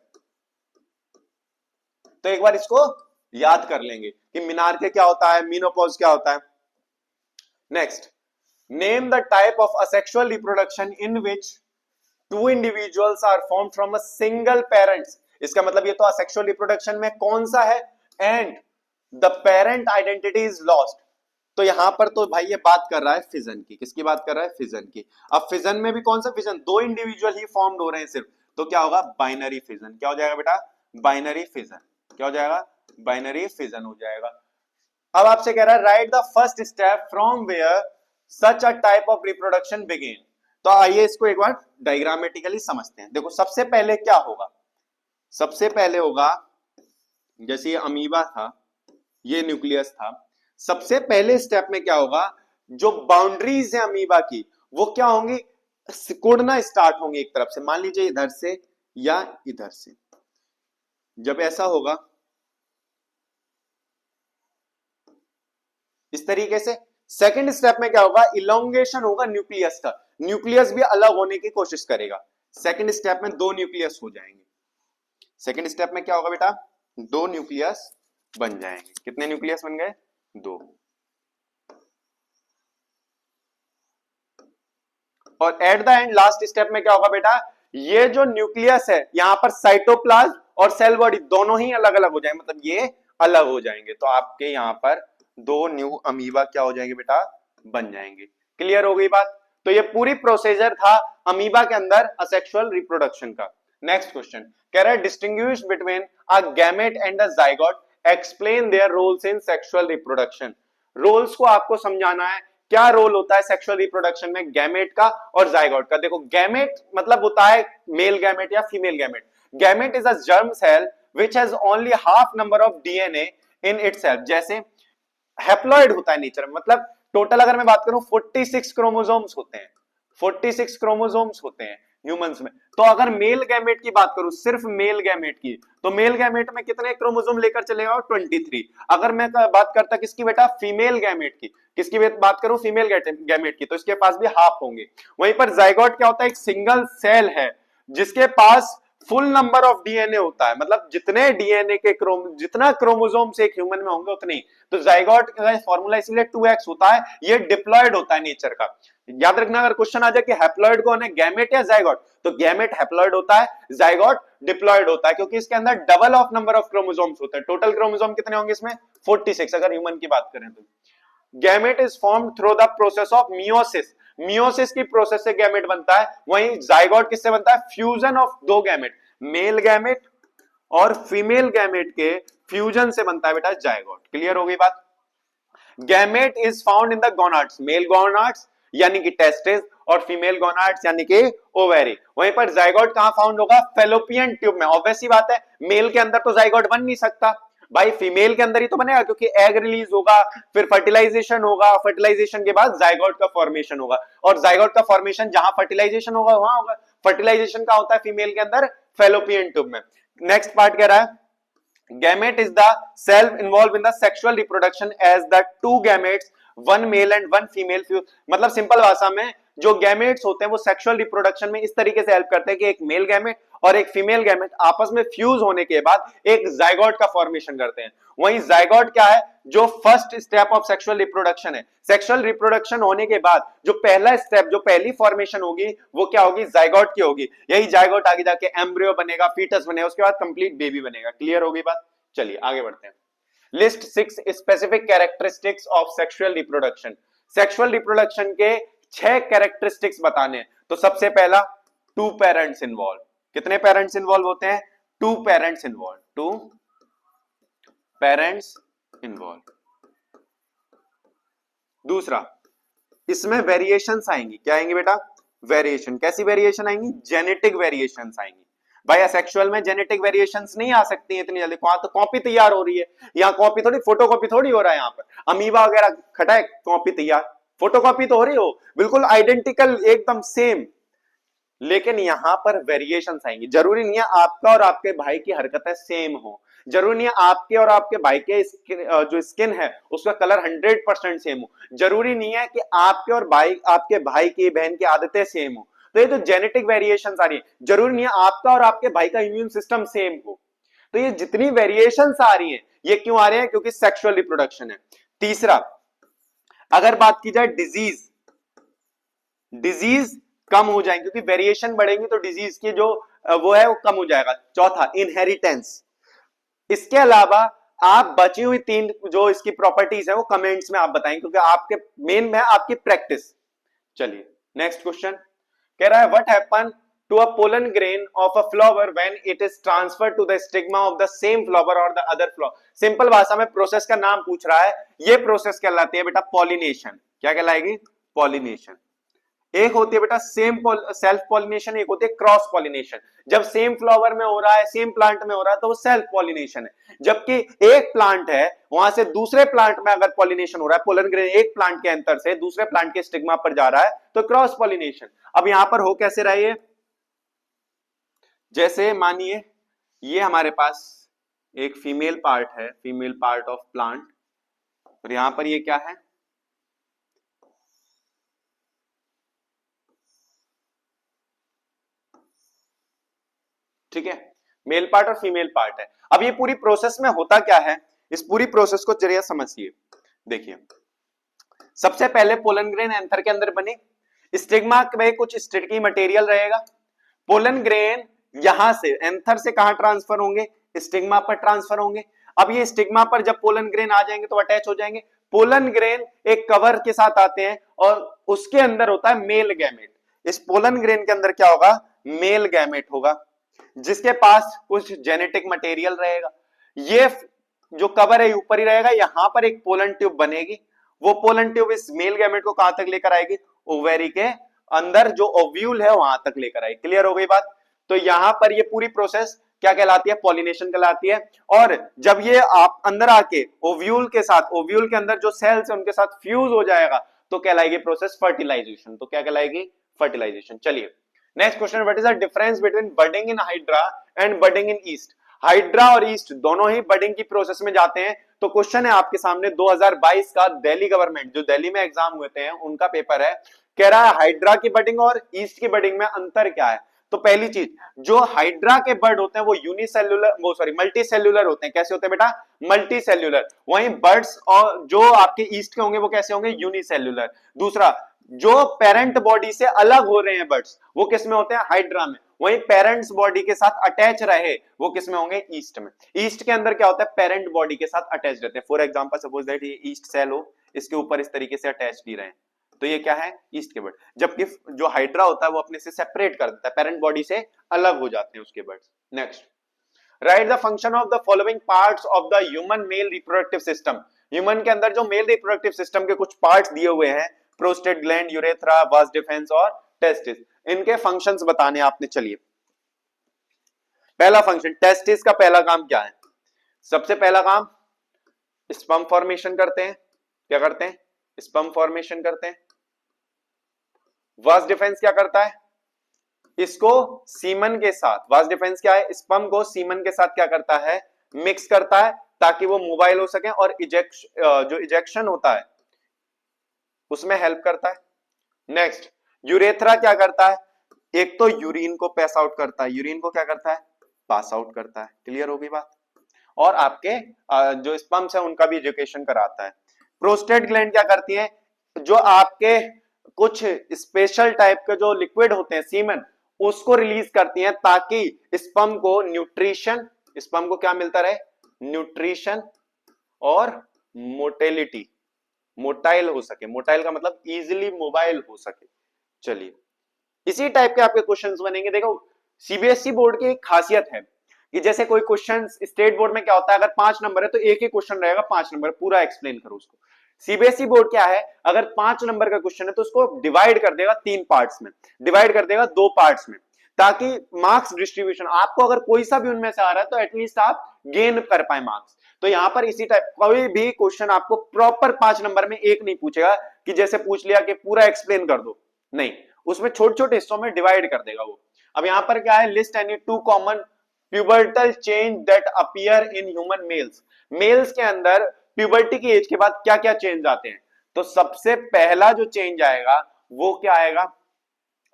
तो एक बार इसको याद कर लेंगे कि मिनार्के क्या होता है, मीनोपॉज क्या होता है। Next, name the type of asexual reproduction in which two individuals are formed from a single parents. इसका मतलब ये तो असेक्सुअल रिप्रोडक्शन में कौन सा है? And the parent identity is lost. तो यहां पर तो भाई ये बात कर रहा है फिजन की। किसकी बात कर रहा है? फिजन की। अब फिजन में भी कौन सा फिजन? 2 इंडिविजुअल ही फॉर्म्ड हो रहे हैं सिर्फ, तो क्या होगा? Binary fission. क्या हो जाएगा बेटा? Binary fission. क्या हो जाएगा? बाइनरी फिजन हो जाएगा। अब आपसे कह रहा है write the first step from where such a type of reproduction begin. तो आइए इसको एक बार डायग्रामेटिकली समझते हैं। देखो सबसे पहले क्या होगा? सबसे पहले होगा, जैसे ये अमीबा था, ये न्यूक्लियस था, सबसे पहले स्टेप में क्या होगा? जो बाउंड्रीज है अमीबा की वो क्या होंगी? सिकुड़ना स्टार्ट होंगे एक तरफ से। मान लीजिए इधर से या इधर से। जब ऐसा होगा इस तरीके से, सेकंड स्टेप में क्या होगा, इलोंगेशन होगा न्यूक्लियस का, न्यूक्लियस भी अलग होने की कोशिश करेगा। सेकंड स्टेप में दो न्यूक्लियस हो जाएंगे। सेकंड स्टेप में क्या होगा बेटा, दो न्यूक्लियस बन जाएंगे। कितने न्यूक्लियस बन गए, दो। और at the end last step में क्या होगा बेटा, ये जो न्यूक्लियस है यहां पर साइटोप्लाज्म और सेल बॉडी दोनों ही अलग अलग हो जाएंगे, मतलब ये अलग हो जाएंगे। तो आपके यहां पर दो न्यू अमीबा क्या हो जाएंगे बेटा, बन जाएंगे। क्लियर हो गई बात। तो ये पूरी प्रोसीजर था अमीबा के अंदर असेक्सुअल रिप्रोडक्शन का। नेक्स्ट क्वेश्चन कह रहा है distinguish between a gamete and a zygote, explain their roles in sexual reproduction. Roles को आपको समझाना है, क्या रोल होता है सेक्सुअल रिप्रोडक्शन में गैमेट का और जाइगोट का। देखो गैमेट मतलब होता है मेल गैमेट या female gamete. Gamete is a germ cell which has only half number of DNA in itself. जैसे हैप्लॉइड होता है नेचर में, मतलब टोटल अगर मैं बात करूं 46 क्रोमोसोम्स होते हैं, 46 क्रोमोसोम्स होते हैं ह्यूमंस में। तो अगर मेल गैमेट की बात करूं, सिर्फ मेल गैमेट की, तो मेल गैमेट में कितने क्रोमोसोम लेकर चलेगा, 23। अगर मैं बात करता किसकी बेटा, फीमेल गैमेट की, किसकी बात करूं, फीमेल गैमेट की, तो इसके पास भी हाफ होंगे। वहीं पर जाइगोट क्या होता है, एक सिंगल सेल है जिसके पास फुल नंबर ऑफ डीएनए होता है, मतलब जितने डीएनए के जितना क्रोमोसोम्स एक ह्यूमन में होंगे उतने ही। तो जाइगोट का फॉर्मूला इसलिए 2x होता है, ये डिप्लॉयड होता है नेचर का। याद रखना अगर क्वेश्चन आ जाए कि हैप्लॉइड कौन है, गैमेट या जाइगोट, तो गैमेट हैप्लॉइड होता है, जाइगोट डिप्लॉयड होता है, क्योंकि इसके अंदर double of number of chromosomes होते हैं। टोटल क्रोमोसोम कितने होंगे इसमें, 46 अगर ह्यूमन की बात करें तो। Gamete is formed through the process of meiosis, meiosis की प्रोसेस से गैमेट बनता है। वहीं जाइगोट किससे बनता है, फ्यूजन ऑफ दो गैमेट, मेल गैमेट और फीमेल गैमेट के फ्यूजन से बनता है बेटा जाइगोट। क्लियर हो गई बात। Gamete is found in the gonads, male gonads यानी कि टेस्टिस और फीमेल गोनाड्स यानी कि ओवेरी। वहीं पर जाइगोट कहां फाउंड होगा, फेलोपियन ट्यूब में। ऑब्वियस सी बात है, मेल के अंदर तो जाइगोट बन नहीं सकता भाई, फीमेल के अंदर ही तो बनेगा, क्योंकि एग रिलीज होगा, फिर फर्टिलाइजेशन होगा, फर्टिलाइजेशन के बाद जाइगोट का फॉर्मेशन होगा, और जाइगोट का फॉर्मेशन जहां फर्टिलाइजेशन होगा वहां होगा। फर्टिलाइजेशन का होता है फीमेल के अंदर, फेलोपियन ट्यूब में। नेक्स्ट पार्ट कह रहा है gamete is the cell involved in the sexual reproduction as the two gametes, one male and one female fuse। मतलब सिंपल भाषा में जो गैमेट्स होते हैं वो सेक्सुअल रिप्रोडक्शन में इस तरीके से हेल्प करते हैं कि एक मेल गैमेट और एक फीमेल गैमेट आपस में फ्यूज होने के बाद एक जाइगोट का फॉर्मेशन करते हैं। वहीं जाइगोट क्या है, जो first step of sexual reproduction है। सेक्सुअल रिप्रोडक्शन होने के बाद जो पहला स्टेप, जो पहली फॉर्मेशन होगी वो क्या होगी, जाइगोट की होगी। यही जाइगोट आगे जाके एम्ब्रियो बनेगा, फीटस बनेगा, उसके बाद कंप्लीट बेबी बनेगा। क्लियर होगी बात। चलिए आगे बढ़ते हैं। List 6 specific characteristics of sexual reproduction. Sexual reproduction के 6 कैरेक्टरिस्टिक्स बताने हैं। तो सबसे पहला, टू पेरेंट्स इन्वॉल्व। कितने पेरेंट्स इन्वॉल्व होते हैं, two parents involve, two parents involve. दूसरा, इसमें वेरिएशंस आएंगी। क्या आएंगी बेटा, वेरिएशन। कैसी वेरिएशन आएंगी, जेनेटिक वेरिएशंस आएंगी। भाई सेक्सुअल में जेनेटिक वेरिएशंस नहीं आ सकती है इतनी जल्दी, तो कॉपी तैयार हो रही है, यहाँ कॉपी थोड़ी, फोटो कॉपी थोड़ी हो रहा है। यहाँ पर अमीबा वगैरह खड़ा है, कॉपी तैयार, फोटो कॉपी तो हो रही हो, बिल्कुल आइडेंटिकल एकदम सेम। लेकिन यहां पर वेरिएशंस आएंगी। जरूरी नहीं है आपका और आपके भाई की हरकतें सेम हो, जरूरी नहीं है आपके और आपके भाई के जो स्किन है उसका कलर 100% सेम हो, जरूरी नहीं है कि आपके और आपके भाई की बहन की आदतें सेम हो। तो ये जो जेनेटिक वेरिएशंस आ रही है, जरूरी नहीं है आपका और आपके भाई का इम्यून सिस्टम सेम हो। तो ये जितनी वेरिएशंस आ रही है ये क्यों आ रहे हैं, क्योंकि सेक्सुअल रिप्रोडक्शन है। तीसरा, अगर बात की जाए डिजीज, डिजीज कम हो जाएंगे, क्योंकि वेरिएशन बढ़ेंगी तो डिजीज की जो वो है वो कम हो जाएगा। चौथा, इनहेरिटेंस। इसके अलावा आप बची हुई 3 जो इसकी प्रॉपर्टीज है वो कमेंट्स में आप बताएंगे, क्योंकि आपके मेन में आपकी प्रैक्टिस। चलिए नेक्स्ट क्वेश्चन कह रहा है what happen to a pollen grain of a flower when it is transferred to the stigma of the same flower और द अदर फ्लावर। सिंपल भाषा में प्रोसेस का नाम पूछ रहा है, ये प्रोसेस कहलाती है बेटा पॉलिनेशन। क्या कहलाएगी, पॉलिनेशन। एक होती है बेटा सेम सेल्फ पॉलिनेशन, एक होती है क्रॉस पॉलिनेशन। जब सेम फ्लावर में हो रहा है, सेम प्लांट में हो रहा है तो वो सेल्फ पॉलिनेशन है। जबकि एक प्लांट है वहां से दूसरे प्लांट में अगर पॉलिनेशन हो रहा है, पोलन ग्रेन एक प्लांट के अंतर से दूसरे प्लांट के स्टिग्मा पर जा रहा है तो क्रॉस पॉलिनेशन। अब यहां पर हो कैसे रहा है, जैसे मानिए ये हमारे पास एक फीमेल पार्ट है, फीमेल पार्ट ऑफ प्लांट, और यहां पर ये क्या है, ठीक है, मेल पार्ट और फीमेल पार्ट है। अब ये पूरी प्रोसेस में होता क्या है, इस पूरी प्रोसेस को जरिए समझिए। देखिए सबसे पहले पोलन ग्रेन एंथर के अंदर बने, स्टिग्मा में कुछ स्टिकी मटेरियल रहेगा, पोलन ग्रेन यहां से एंथर से कहां ट्रांसफर होंगे, स्टिग्मा पर ट्रांसफर होंगे। अब ये स्टिग्मा पर जब पोलन ग्रेन आ जाएंगे तो अटैच हो जाएंगे। पोलन ग्रेन एक कवर के साथ आते हैं और उसके अंदर होता है मेल गैमेट। इस पोलन ग्रेन के अंदर क्या होगा, मेल गैमेट होगा जिसके पास कुछ जेनेटिक मटेरियल रहेगा। ये जो कवर है ऊपर ही रहेगा, यहां पर एक पोलन ट्यूब बनेगी, वो पोलन ट्यूब इस मेल गैमेट को कहां तक लेकर आएगी, ओवेरी के अंदर जो ओव्यूल है वहां तक लेकर आएगी। क्लियर हो गई बात। तो यहां पर ये पूरी प्रोसेस क्या कहलाती है, पॉलिनेशन कहलाती है। और जब ये आप अंदर आके ओव्यूल के साथ, ओव्यूल के अंदर जो सेल्स है उनके साथ फ्यूज हो जाएगा तो कहलाएगी प्रोसेस फर्टिलाइजेशन। तो क्या कहलाएगी, फर्टिलाइजेशन। चलिए next question, what is the difference between budding in hydra and budding in east. Hydra और ईस्ट दोनों ही बडिंग की प्रोसेस में जाते हैं। तो क्वेश्चन है आपके सामने 2022 का दिल्ली गवर्नमेंट, जो दिल्ली में एग्जाम हुए थे उनका पेपर है, कह रहा है हाइड्रा की बडिंग और ईस्ट की बडिंग में अंतर क्या है। तो पहली चीज, जो हाइड्रा के बर्ड होते हैं वो यूनिसेल्युलर, वो सॉरी मल्टी सेल्युलर होते हैं। कैसे होते हैं बेटा, मल्टी सेल्युलर। वहीं बर्ड्स और जो आपके ईस्ट के होंगे वो कैसे होंगे, यूनिसेल्युलर। दूसरा, जो पेरेंट बॉडी से अलग हो रहे हैं बर्ड्स वो किस में होते हैं, हाइड्रा में। वहीं पेरेंट्स बॉडी के साथ अटैच रहे वो किस में होंगे, ईस्ट में। ईस्ट के अंदर क्या होता है, पेरेंट बॉडी के साथ अटैच रहते हैं। फॉर एग्जांपल सपोज दैट ये ईस्ट सेल हो, इसके ऊपर इस तरीके से अटैच भी रहे, तो ये क्या है, ईस्ट के बर्ड। जबकि जो हाइड्रा होता है वो अपने से सेपरेट कर देता है, पेरेंट बॉडी से अलग हो जाते हैं उसके birds. Next, right the function of the following parts of the human male reproductive system. Human के अंदर जो मेल रिप्रोडक्टिव सिस्टम के कुछ पार्ट्स दिए हुए हैं, प्रोस्टेट ग्लैंड, यूरेथ्रा, वास डिफेंस और टेस्टिस, इनके फंक्शंस बताने आपने। चलिए पहला फंक्शन, टेस्टिस का पहला काम क्या है, सबसे पहला काम स्पर्म फॉर्मेशन करते हैं। क्या करते हैं, स्पर्म फॉर्मेशन करते हैं। वास डिफेंस क्या करता है, इसको सीमन के साथ, वास डिफेंस क्या है, स्पर्म को सीमन के साथ क्या करता है, मिक्स करता है ताकि वो मोबाइल हो सके और जो इजेक्शन होता है उसमें हेल्प करता है। नेक्स्ट, यूरेथ्रा क्या करता है, एक तो यूरिन को पास आउट करता है, यूरिन को क्या करता है, पास आउट करता है। क्लियर होगी बात। और आपके जो स्पर्म्स है उनका भी एजुकेशन कराता है। प्रोस्टेट ग्लैंड क्या करती है, जो आपके कुछ स्पेशल टाइप के जो लिक्विड होते हैं सीमन, उसको रिलीज करती हैं ताकि स्पर्म को न्यूट्रिशन, स्पर्म को क्या मिलता रहे, न्यूट्रिशन और मोटेलिटी, मोटाइल हो सके। मोटाइल का मतलब इजिली मोबाइल हो सके। चलिए इसी टाइप के आपके क्वेश्चंस बनेंगे। देखो सीबीएसई बोर्ड की एक खासियत है कि जैसे कोई क्वेश्चन स्टेट बोर्ड में क्या होता है, अगर 5 नंबर है तो एक ही क्वेश्चन रहेगा 5 नंबर, पूरा एक्सप्लेन करो उसको। सीबीएसई बोर्ड क्या है, अगर 5 नंबर का क्वेश्चन है तो उसको डिवाइड कर देगा 3 पार्ट्स में, डिवाइड कर देगा 2 पार्ट्स में, ताकि मार्क्स डिस्ट्रीब्यूशन आपको अगर कोई सा भी उनमें से आ रहा है तो एटलीस्ट आप गेन कर पाए मार्क्स। तो यहां पर इसी टाइप कोई भी क्वेश्चन आपको प्रॉपर 5 नंबर में एक नहीं पूछेगा कि जैसे पूछ लिया कि पूरा एक्सप्लेन कर दो, नहीं, उसमें छोटे छोटे हिस्सों में डिवाइड कर देगा वो। अब यहां पर क्या है, list any 2 common pubertal change that appear in human males. Males के अंदर प्यूबर्टी की एज के बाद क्या क्या चेंज आते हैं। तो सबसे पहला जो चेंज आएगा वो क्या आएगा,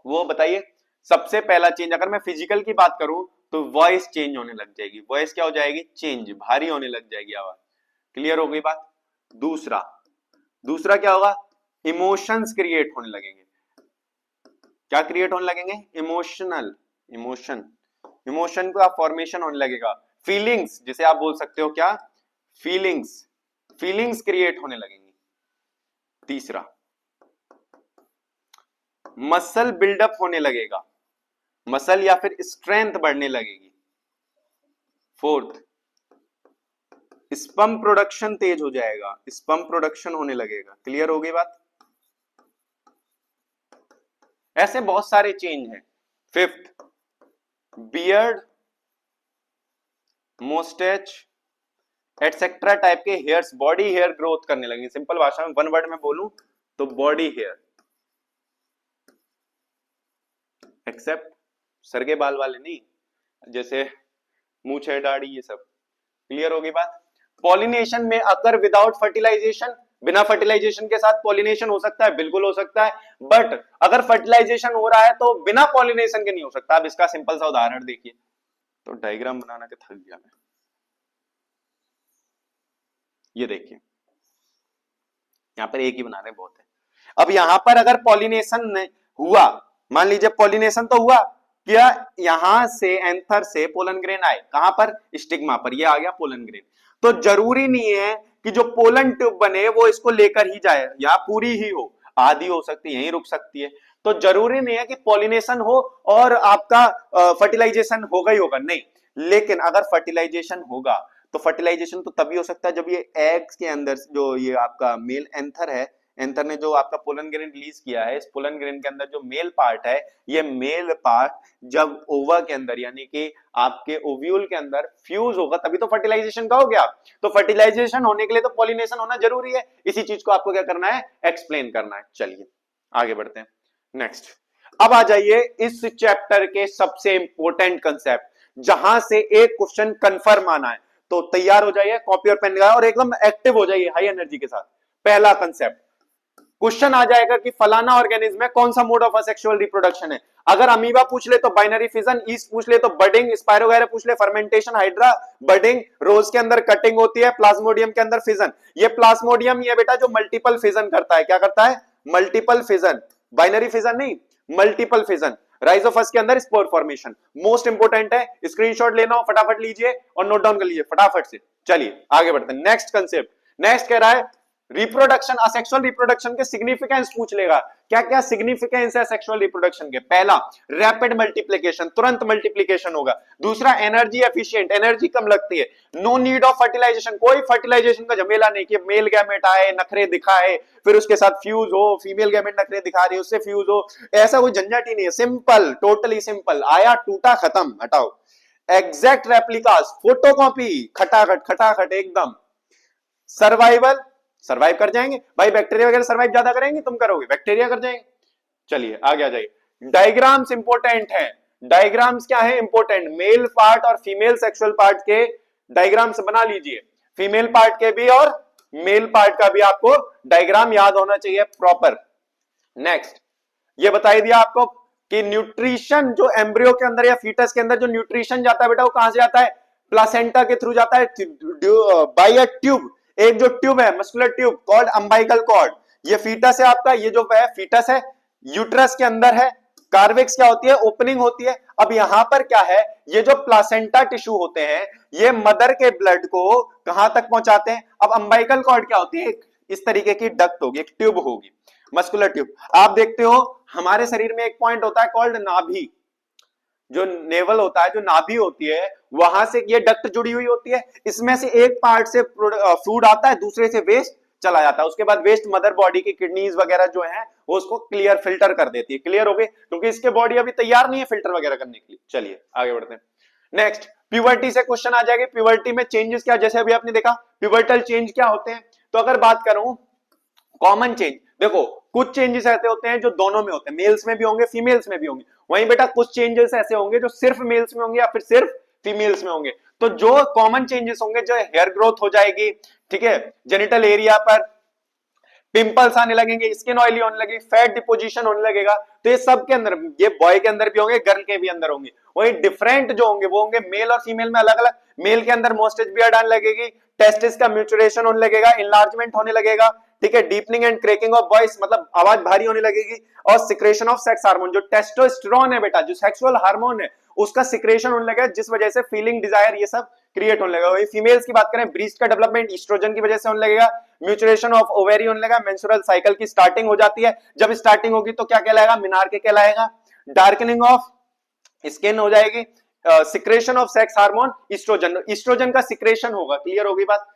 वो बताइए। सबसे पहला चेंज अगर मैं फिजिकल की बात करूं तो वॉइस चेंज होने लग जाएगी। वॉइस क्या हो जाएगी, चेंज, भारी होने लग जाएगी आवाज। क्लियर हो गई बात। दूसरा, दूसरा क्या होगा, इमोशंस क्रिएट होने लगेंगे। क्या क्रिएट होने लगेंगे, इमोशनल, इमोशन, इमोशन का फॉर्मेशन होने लगेगा। फीलिंग्स, जिसे आप बोल सकते हो क्या, फीलिंग्स, फीलिंग्स क्रिएट होने लगेंगी। तीसरा, मसल बिल्डअप होने लगेगा, मसल या फिर स्ट्रेंथ बढ़ने लगेगी। फोर्थ, स्पर्म प्रोडक्शन तेज हो जाएगा, स्पर्म प्रोडक्शन होने लगेगा। क्लियर हो गई बात। ऐसे बहुत सारे चेंज हैं। फिफ्थ, बियर्ड, मोस्टेच एटसेट्रा टाइप के हेयर्स, बॉडी हेयर ग्रोथ करने लगेंगे। सिंपल भाषा में वन वर्ड में बोलूं तो बॉडी हेयर, एक्सेप्ट सर के बाल वाले नहीं, जैसे मूछे, दाढ़ी, ये सब। क्लियर होगी बात? पॉलिनेशन में अकर विदाउट फर्टिलाइजेशन, बिना फर्टिलाइजेशन के साथ पॉलिनेशन हो सकता है, बिल्कुल हो सकता है, बट अगर फर्टिलाइजेशन हो रहा है तो बिना पॉलिनेशन के नहीं हो सकता। अब इसका सिंपल सा उदाहरण देखिए, तो डायग्राम बनाना के थक गया मैं। ये देखिए, यहां पर एक ही बना रहे, बहुत है। अब यहां पर अगर पॉलिनेशन हुआ, मान लीजिए पॉलिनेशन तो हुआ, क्या यहां से एंथर से पोलन ग्रेन आए, कहां पर? स्टिग्मा पर, ये आ गया पोलन ग्रेन। तो जरूरी नहीं है कि जो पोलन ट्यूब बने वो इसको लेकर ही जाए या पूरी ही हो, आधी हो सकती है, यहीं रुक सकती है। तो जरूरी नहीं है कि पॉलिनेशन हो और आपका फर्टिलाइजेशन होगा ही होगा, नहीं। लेकिन अगर फर्टिलाइजेशन होगा तो फर्टिलाइजेशन तो तभी हो सकता है जब ये एग्स के अंदर जो ये आपका मेल एंथर है, एंथर ने जो आपका पोलन ग्रेन रिलीज किया है, इस पोलन ग्रेन के अंदर जो मेल पार्ट है, ये मेल पार्ट जब ओवा के अंदर यानी कि आपके ओव्यूल के अंदर फ्यूज होगा तभी तो फर्टिलाइजेशन का हो गया। तो फर्टिलाइजेशन होने के लिए तो पॉलिनेशन होना जरूरी है। इसी चीज को आपको क्या करना है? एक्सप्लेन करना है। चलिए आगे बढ़ते हैं। नेक्स्ट, अब आ जाइए इस चैप्टर के सबसे इंपॉर्टेंट कंसेप्ट, जहां से एक क्वेश्चन कंफर्म आना है। तो तैयार हो जाइए, कॉपी और पेन लगाए और एकदम एक्टिव हो जाइए हाई एनर्जी के साथ। पहला कंसेप्ट, क्वेश्चन आ जाएगा कि फलाना ऑर्गेनिज्म में कौन सा मोड ऑफ असेक्सुअल रिप्रोडक्शन है। अगर अमीबा पूछ ले तो बाइनरी फिजन, ईस्ट पूछ ले तो बडिंग, स्पाइरो वगैरह पूछ ले फर्मेंटेशन, हाइड्रा बडिंग, रोज के अंदर कटिंग होती है, प्लाज्मोडियम के अंदर फिजन। ये प्लाज्मोडियम ये बेटा जो मल्टीपल फिजन करता है, क्या करता है? मल्टीपल फिजन, बाइनरी फिजन नहीं, मल्टीपल फिजन। राइजोफस के अंदर स्पोर फॉर्मेशन मोस्ट इंपोर्टेंट है, स्क्रीनशॉट लेना हो फटाफट लीजिए और नोट डाउन कर लीजिए फटाफट से। चलिए आगे बढ़ते हैं। नेक्स्ट कंसेप्ट, नेक्स्ट कह रहा है रिप्रोडक्शन, असेक्सुअल रिप्रोडक्शन के सिग्निफिकेंस पूछ लेगा। क्या क्या सिग्निफिकेंस है सेक्सुअल रिप्रोडक्शन के? पहला, रैपिड मल्टीप्लिकेशन, तुरंत मल्टीप्लिकेशन होगा। दूसरा, एनर्जी एफिशिएंट, एनर्जी कम लगती है। नो नीड ऑफ फर्टिलाइजेशन, कोई फर्टिलाइजेशन का झमेला नहीं कि मेल गैमेट आए, नखरे दिखाए, फिर उसके साथ फ्यूज हो, फीमेल गैमेट नखरे दिखा रही है उससे फ्यूज हो, ऐसा कोई झंझट ही नहीं है। सिंपल, टोटली सिंपल, आया टूटा खत्म, हटाओ। एग्जैक्ट रेप्लिकास, फोटोकॉपी, खटाखट खटाखट एकदम। सर्वाइवल, सर्वाइव कर जाएंगे भाई, बैक्टीरिया वगैरह सर्वाइव ज्यादा करेंगे, तुम करोगे, बैक्टीरिया कर जाएंगे। चलिए आगे आ जाइए। डायग्राम्स इंपॉर्टेंट है, डायग्राम्स क्या है? इंपॉर्टेंट। मेल पार्ट और फीमेल सेक्सुअल पार्ट के डायग्राम्स बना लीजिए, फीमेल पार्ट के भी और मेल पार्ट का भी आपको डायग्राम याद होना चाहिए प्रॉपर। नेक्स्ट, ये बताई दिया आपको कि न्यूट्रिशन जो एम्ब्रियो के अंदर या फीटस के अंदर जो न्यूट्रिशन जाता है बेटा, वो कहां से जाता है? प्लासेंटा के थ्रू जाता है, बाय अ ट्यूब। एक जो ट्यूब है, मस्कुलर ट्यूब कॉल्ड अम्बाइकल कॉर्ड। ये फीटस है आपका, ये जो है फीटस है, यूट्रस के अंदर है। कार्विक्स क्या होती है? ओपनिंग होती है। अब यहां पर क्या है, ये जो प्लासेंटा टिश्यू होते हैं, ये मदर के ब्लड को कहां तक पहुंचाते हैं? अब अम्बाइकल कॉर्ड क्या होती है? इस तरीके की डक्ट होगी, एक ट्यूब होगी, मस्कुलर ट्यूब। आप देखते हो हमारे शरीर में एक पॉइंट होता है कॉल्ड नाभि, जो नेवल होता है, जो नाभि होती है, वहां से ये डक्ट जुड़ी हुई होती है। इसमें से एक पार्ट से फूड आता है, दूसरे से वेस्ट चला जाता है। उसके बाद वेस्ट मदर बॉडी की किडनीज वगैरह जो है वो उसको क्लियर फिल्टर कर देती है। क्लियर हो गई? क्योंकि इसके बॉडी अभी तैयार नहीं है फिल्टर वगैरह करने के लिए। चलिए आगे बढ़ते हैं। नेक्स्ट, प्यूबर्टी से क्वेश्चन आ जाएगा। प्यूबर्टी में चेंजेस क्या, जैसे अभी आपने देखा प्यूबर्टल चेंज क्या होते हैं। तो अगर बात करूं कॉमन चेंज, देखो कुछ चेंजेस ऐसे होते हैं जो दोनों में होते हैं, मेल्स में भी होंगे फीमेल्स में भी होंगे। वहीं बेटा कुछ चेंजेस ऐसे होंगे जो सिर्फ मेल्स में होंगे या फिर सिर्फ फीमेल्स में होंगे। तो जो कॉमन चेंजेस होंगे, जो हेयर ग्रोथ हो जाएगी, ठीक है, जेनिटल एरिया पर पिंपल्स आने लगेंगे, स्किन ऑयली होने लगेगी, फैट डिपोजिशन होने लगेगा। तो ये सब के अंदर, ये बॉय के अंदर भी होंगे, गर्ल के भी अंदर होंगे। वही डिफरेंट जो होंगे वो होंगे मेल और फीमेल में अलग अलग। मेल के अंदर मोस्टेज बियर्ड आने लगेगी, टेस्टिस का म्यूचुरेशन होने लगेगा, इनलार्जमेंट होने लगेगा, ठीक है, deepening and cracking of voice, मतलब आवाज भारी होने लगेगी, और सिक्रेशन ऑफ सेक्स हार्मोन, जो टेस्टोस्टेरोन है बेटा, जो सेक्सुअल हार्मोन है, उसका सिक्रेशन होने लगेगा, जिस वजह से फीलिंग, डिजायर, ये सब क्रिएट होने लगेगा। वही फीमेल्स की बात करें, ब्रीस्ट का डेवलपमेंट ईस्ट्रोजन की वजह से होने लगेगा, म्यूचुरेशन ऑफ ओवेरी होने लगेगा, मेंस्ट्रुअल साइकिल की स्टार्टिंग हो जाती है। जब स्टार्टिंग होगी तो क्या कहलाएगा? मिनार्के कहलाएगा। डार्कनिंग ऑफ स्किन हो जाएगी, secretion of sex hormone estrogen, estrogen का सिक्रेशन होगा। क्लियर होगी बात?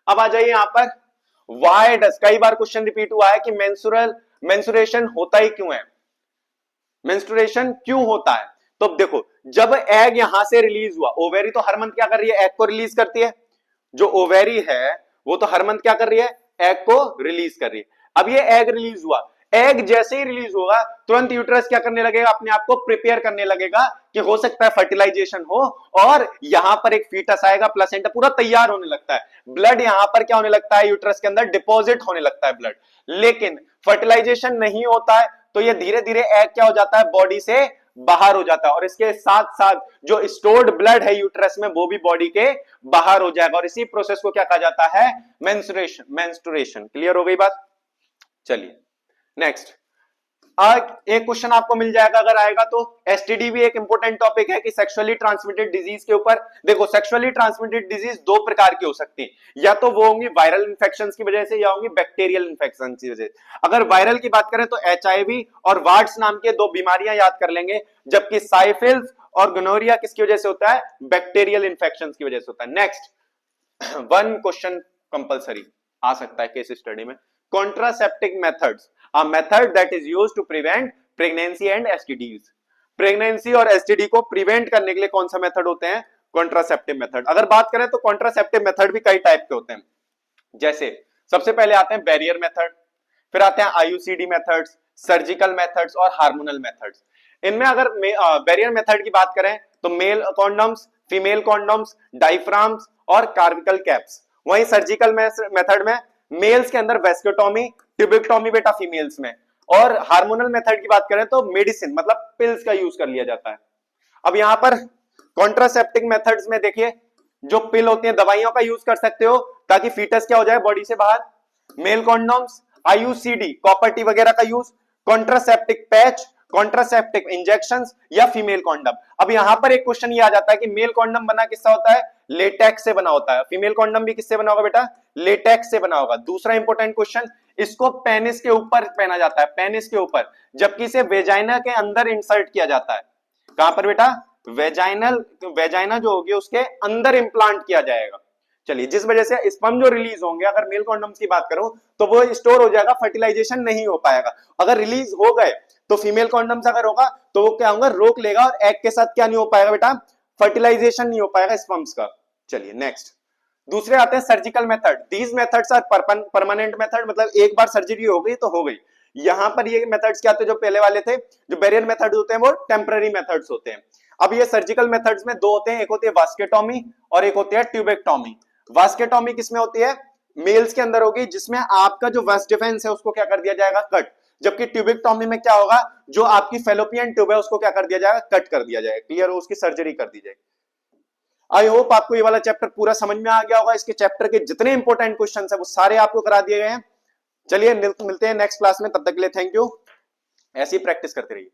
अब आ जाइए यहां पर, व्हाई डज, कई बार क्वेश्चन रिपीट हुआ है कि मेंस्ट्रुएशन होता ही क्यों है, मेंस्ट्रुएशन क्यों होता है? तो देखो, जब एग यहां से रिलीज हुआ, ओवेरी तो हर मंथ क्या कर रही है? एग को रिलीज करती है। जो ओवेरी है वो तो हर मंथ क्या कर रही है? एग को रिलीज कर रही है। अब ये एग रिलीज हुआ, एग जैसे ही रिलीज होगा तुरंत यूट्रस क्या करने लगेगा, अपने आप को प्रिपेयर करने लगेगा कि हो सकता है फर्टिलाइजेशन हो, और यहां पर एक फीटस आएगा, प्लेसेंटा पूरा तैयार होने लगता है, ब्लड यहां पर क्या होने लगता है, यूट्रस के अंदर डिपॉजिट होने लगता है ब्लड। लेकिन फर्टिलाइजेशन नहीं होता है तो ये धीरे धीरे एग क्या हो जाता है, बॉडी से बाहर हो जाता है, और इसके साथ साथ जो स्टोर्ड ब्लड है यूट्रस में वो भी बॉडी के बाहर हो जाएगा, और इसी प्रोसेस को क्या कहा जाता है, मेंस्ट्रुएशन। मेंस्ट्रुएशन क्लियर हो गई बात। चलिए नेक्स्ट, एक क्वेश्चन आपको मिल जाएगा अगर आएगा तो, एसटीडी भी एक इंपॉर्टेंट टॉपिक है कि सेक्सुअली ट्रांसमिटेड डिजीज के ऊपर। देखो सेक्सुअली ट्रांसमिटेड डिजीज दो प्रकार की हो सकती है, या तो वो होंगी वायरल इंफेक्शंस की वजह से, या होंगी बैक्टीरियल इंफेक्शन की वजह से। अगर वायरल की बात करें तो एचआईवी और वार्ड्स नाम के दो बीमारियां याद कर लेंगे, जबकि साइफिल्स और गोनोरिया किसकी वजह से होता है, बैक्टीरियल इंफेक्शंस की वजह से होता है। नेक्स्ट वन क्वेश्चन कंपलसरी आ सकता है केस स्टडी में, contraceptive methods, a method that is used to prevent pregnancy and STDs। Pregnancy और एसटीडी को प्रिवेंट करने के लिए कौन सा मेथड होते हैं, कॉन्ट्रासेप्टिव मेथड। अगर बात करें तो कॉन्ट्रासेप्टिव मेथड भी कई टाइप के होते हैं, जैसे सबसे पहले आते हैं बैरियर मेथड, फिर आते हैं आईयूसीडी मेथड्स, सर्जिकल मेथड्स और हार्मोनल मेथड्स। इनमें अगर बैरियर मेथड की बात करें तो mail condoms, female condoms, diaphragms और कार्विकल कैप्स। वहीं सर्जिकल मेथड में मेल्स के अंदर वेस्कोटॉमी, ट्यूबिक्टॉमी बेटा फीमेल्स में, और हार्मोनल मेथड की बात करें तो मेडिसिन मतलब पिल्स का यूज कर लिया जाता है। अब यहां पर कॉन्ट्रासेप्टिव मेथड्स में देखिए, जो पिल होती है दवाइयों का यूज कर सकते हो ताकि फीटस क्या हो जाए बॉडी से बाहर, male condoms, IUCD copper T वगैरह का use, contraceptive patch, contraceptive injections या फीमेल कॉन्डम। अब यहां पर एक क्वेश्चन ये आ जाता है कि मेल कॉन्डम बना किससे होता है, लेटेक्स से बना होता है, फीमेल कॉन्डम भी किससे बना होगा बेटा, लेटेक्स से बना होगा। दूसरा इंपॉर्टेंट क्वेश्चन, इसको पेनिस के ऊपर पहना जाता है, पेनिस के ऊपर, जबकि इसे वेजाइना के अंदर इंसर्ट किया जाता है। कहां पर बेटा, वेजाइना जो होगी उसके अंदर इंप्लांट किया जाएगा। चलिए, जिस वजह से स्पर्म जो रिलीज होंगे, अगर मेल कॉन्डम्स की बात करूं तो वो स्टोर हो जाएगा, फर्टिलाइजेशन नहीं हो पाएगा। अगर रिलीज हो गए तो फीमेल कॉन्डम्स अगर होगा तो वो क्या होगा, रोक लेगा, और एग के साथ क्या नहीं हो पाएगा बेटा, फर्टिलाइजेशन नहीं हो पाएगा स्पर्म्स का। चलिए नेक्स्ट, दूसरे आते हैं surgical method. These methods are permanent method, मतलब एक बार सर्जरी हो गई तो हो गई। यहां पर ये मेथड्स क्या थे, जो पहले वाले थे, जो बैरियर मेथड होते हैं वो टेम्पररी मेथड्स होते हैं। अब ये सर्जिकल मेथड्स में दो होते हैं, एक होती है वास्केटोमी और एक होती है ट्यूबेक्टोमी। वास्केटोमी किसमें होती है, मेल्स के अंदर होगी, जिसमें आपका जो वेस्ट डिफेंस है उसको क्या कर दिया जाएगा, कट। जबकि ट्यूबेक्टोमी में क्या होगा, जो आपकी फेलोपियन ट्यूब है उसको क्या कर दिया जाएगा, कट कर दिया जाएगा। क्लियर हो, उसकी सर्जरी कर दी जाएगी। आई होप आपको ये वाला चैप्टर पूरा समझ में आ गया होगा। इसके चैप्टर के जितने इंपॉर्टेंट क्वेश्चन है वो सारे आपको करा दिए गए हैं। चलिए मिलते हैं नेक्स्ट क्लास में, तब तक के लिए थैंक यू। ऐसी प्रैक्टिस करते रहिए।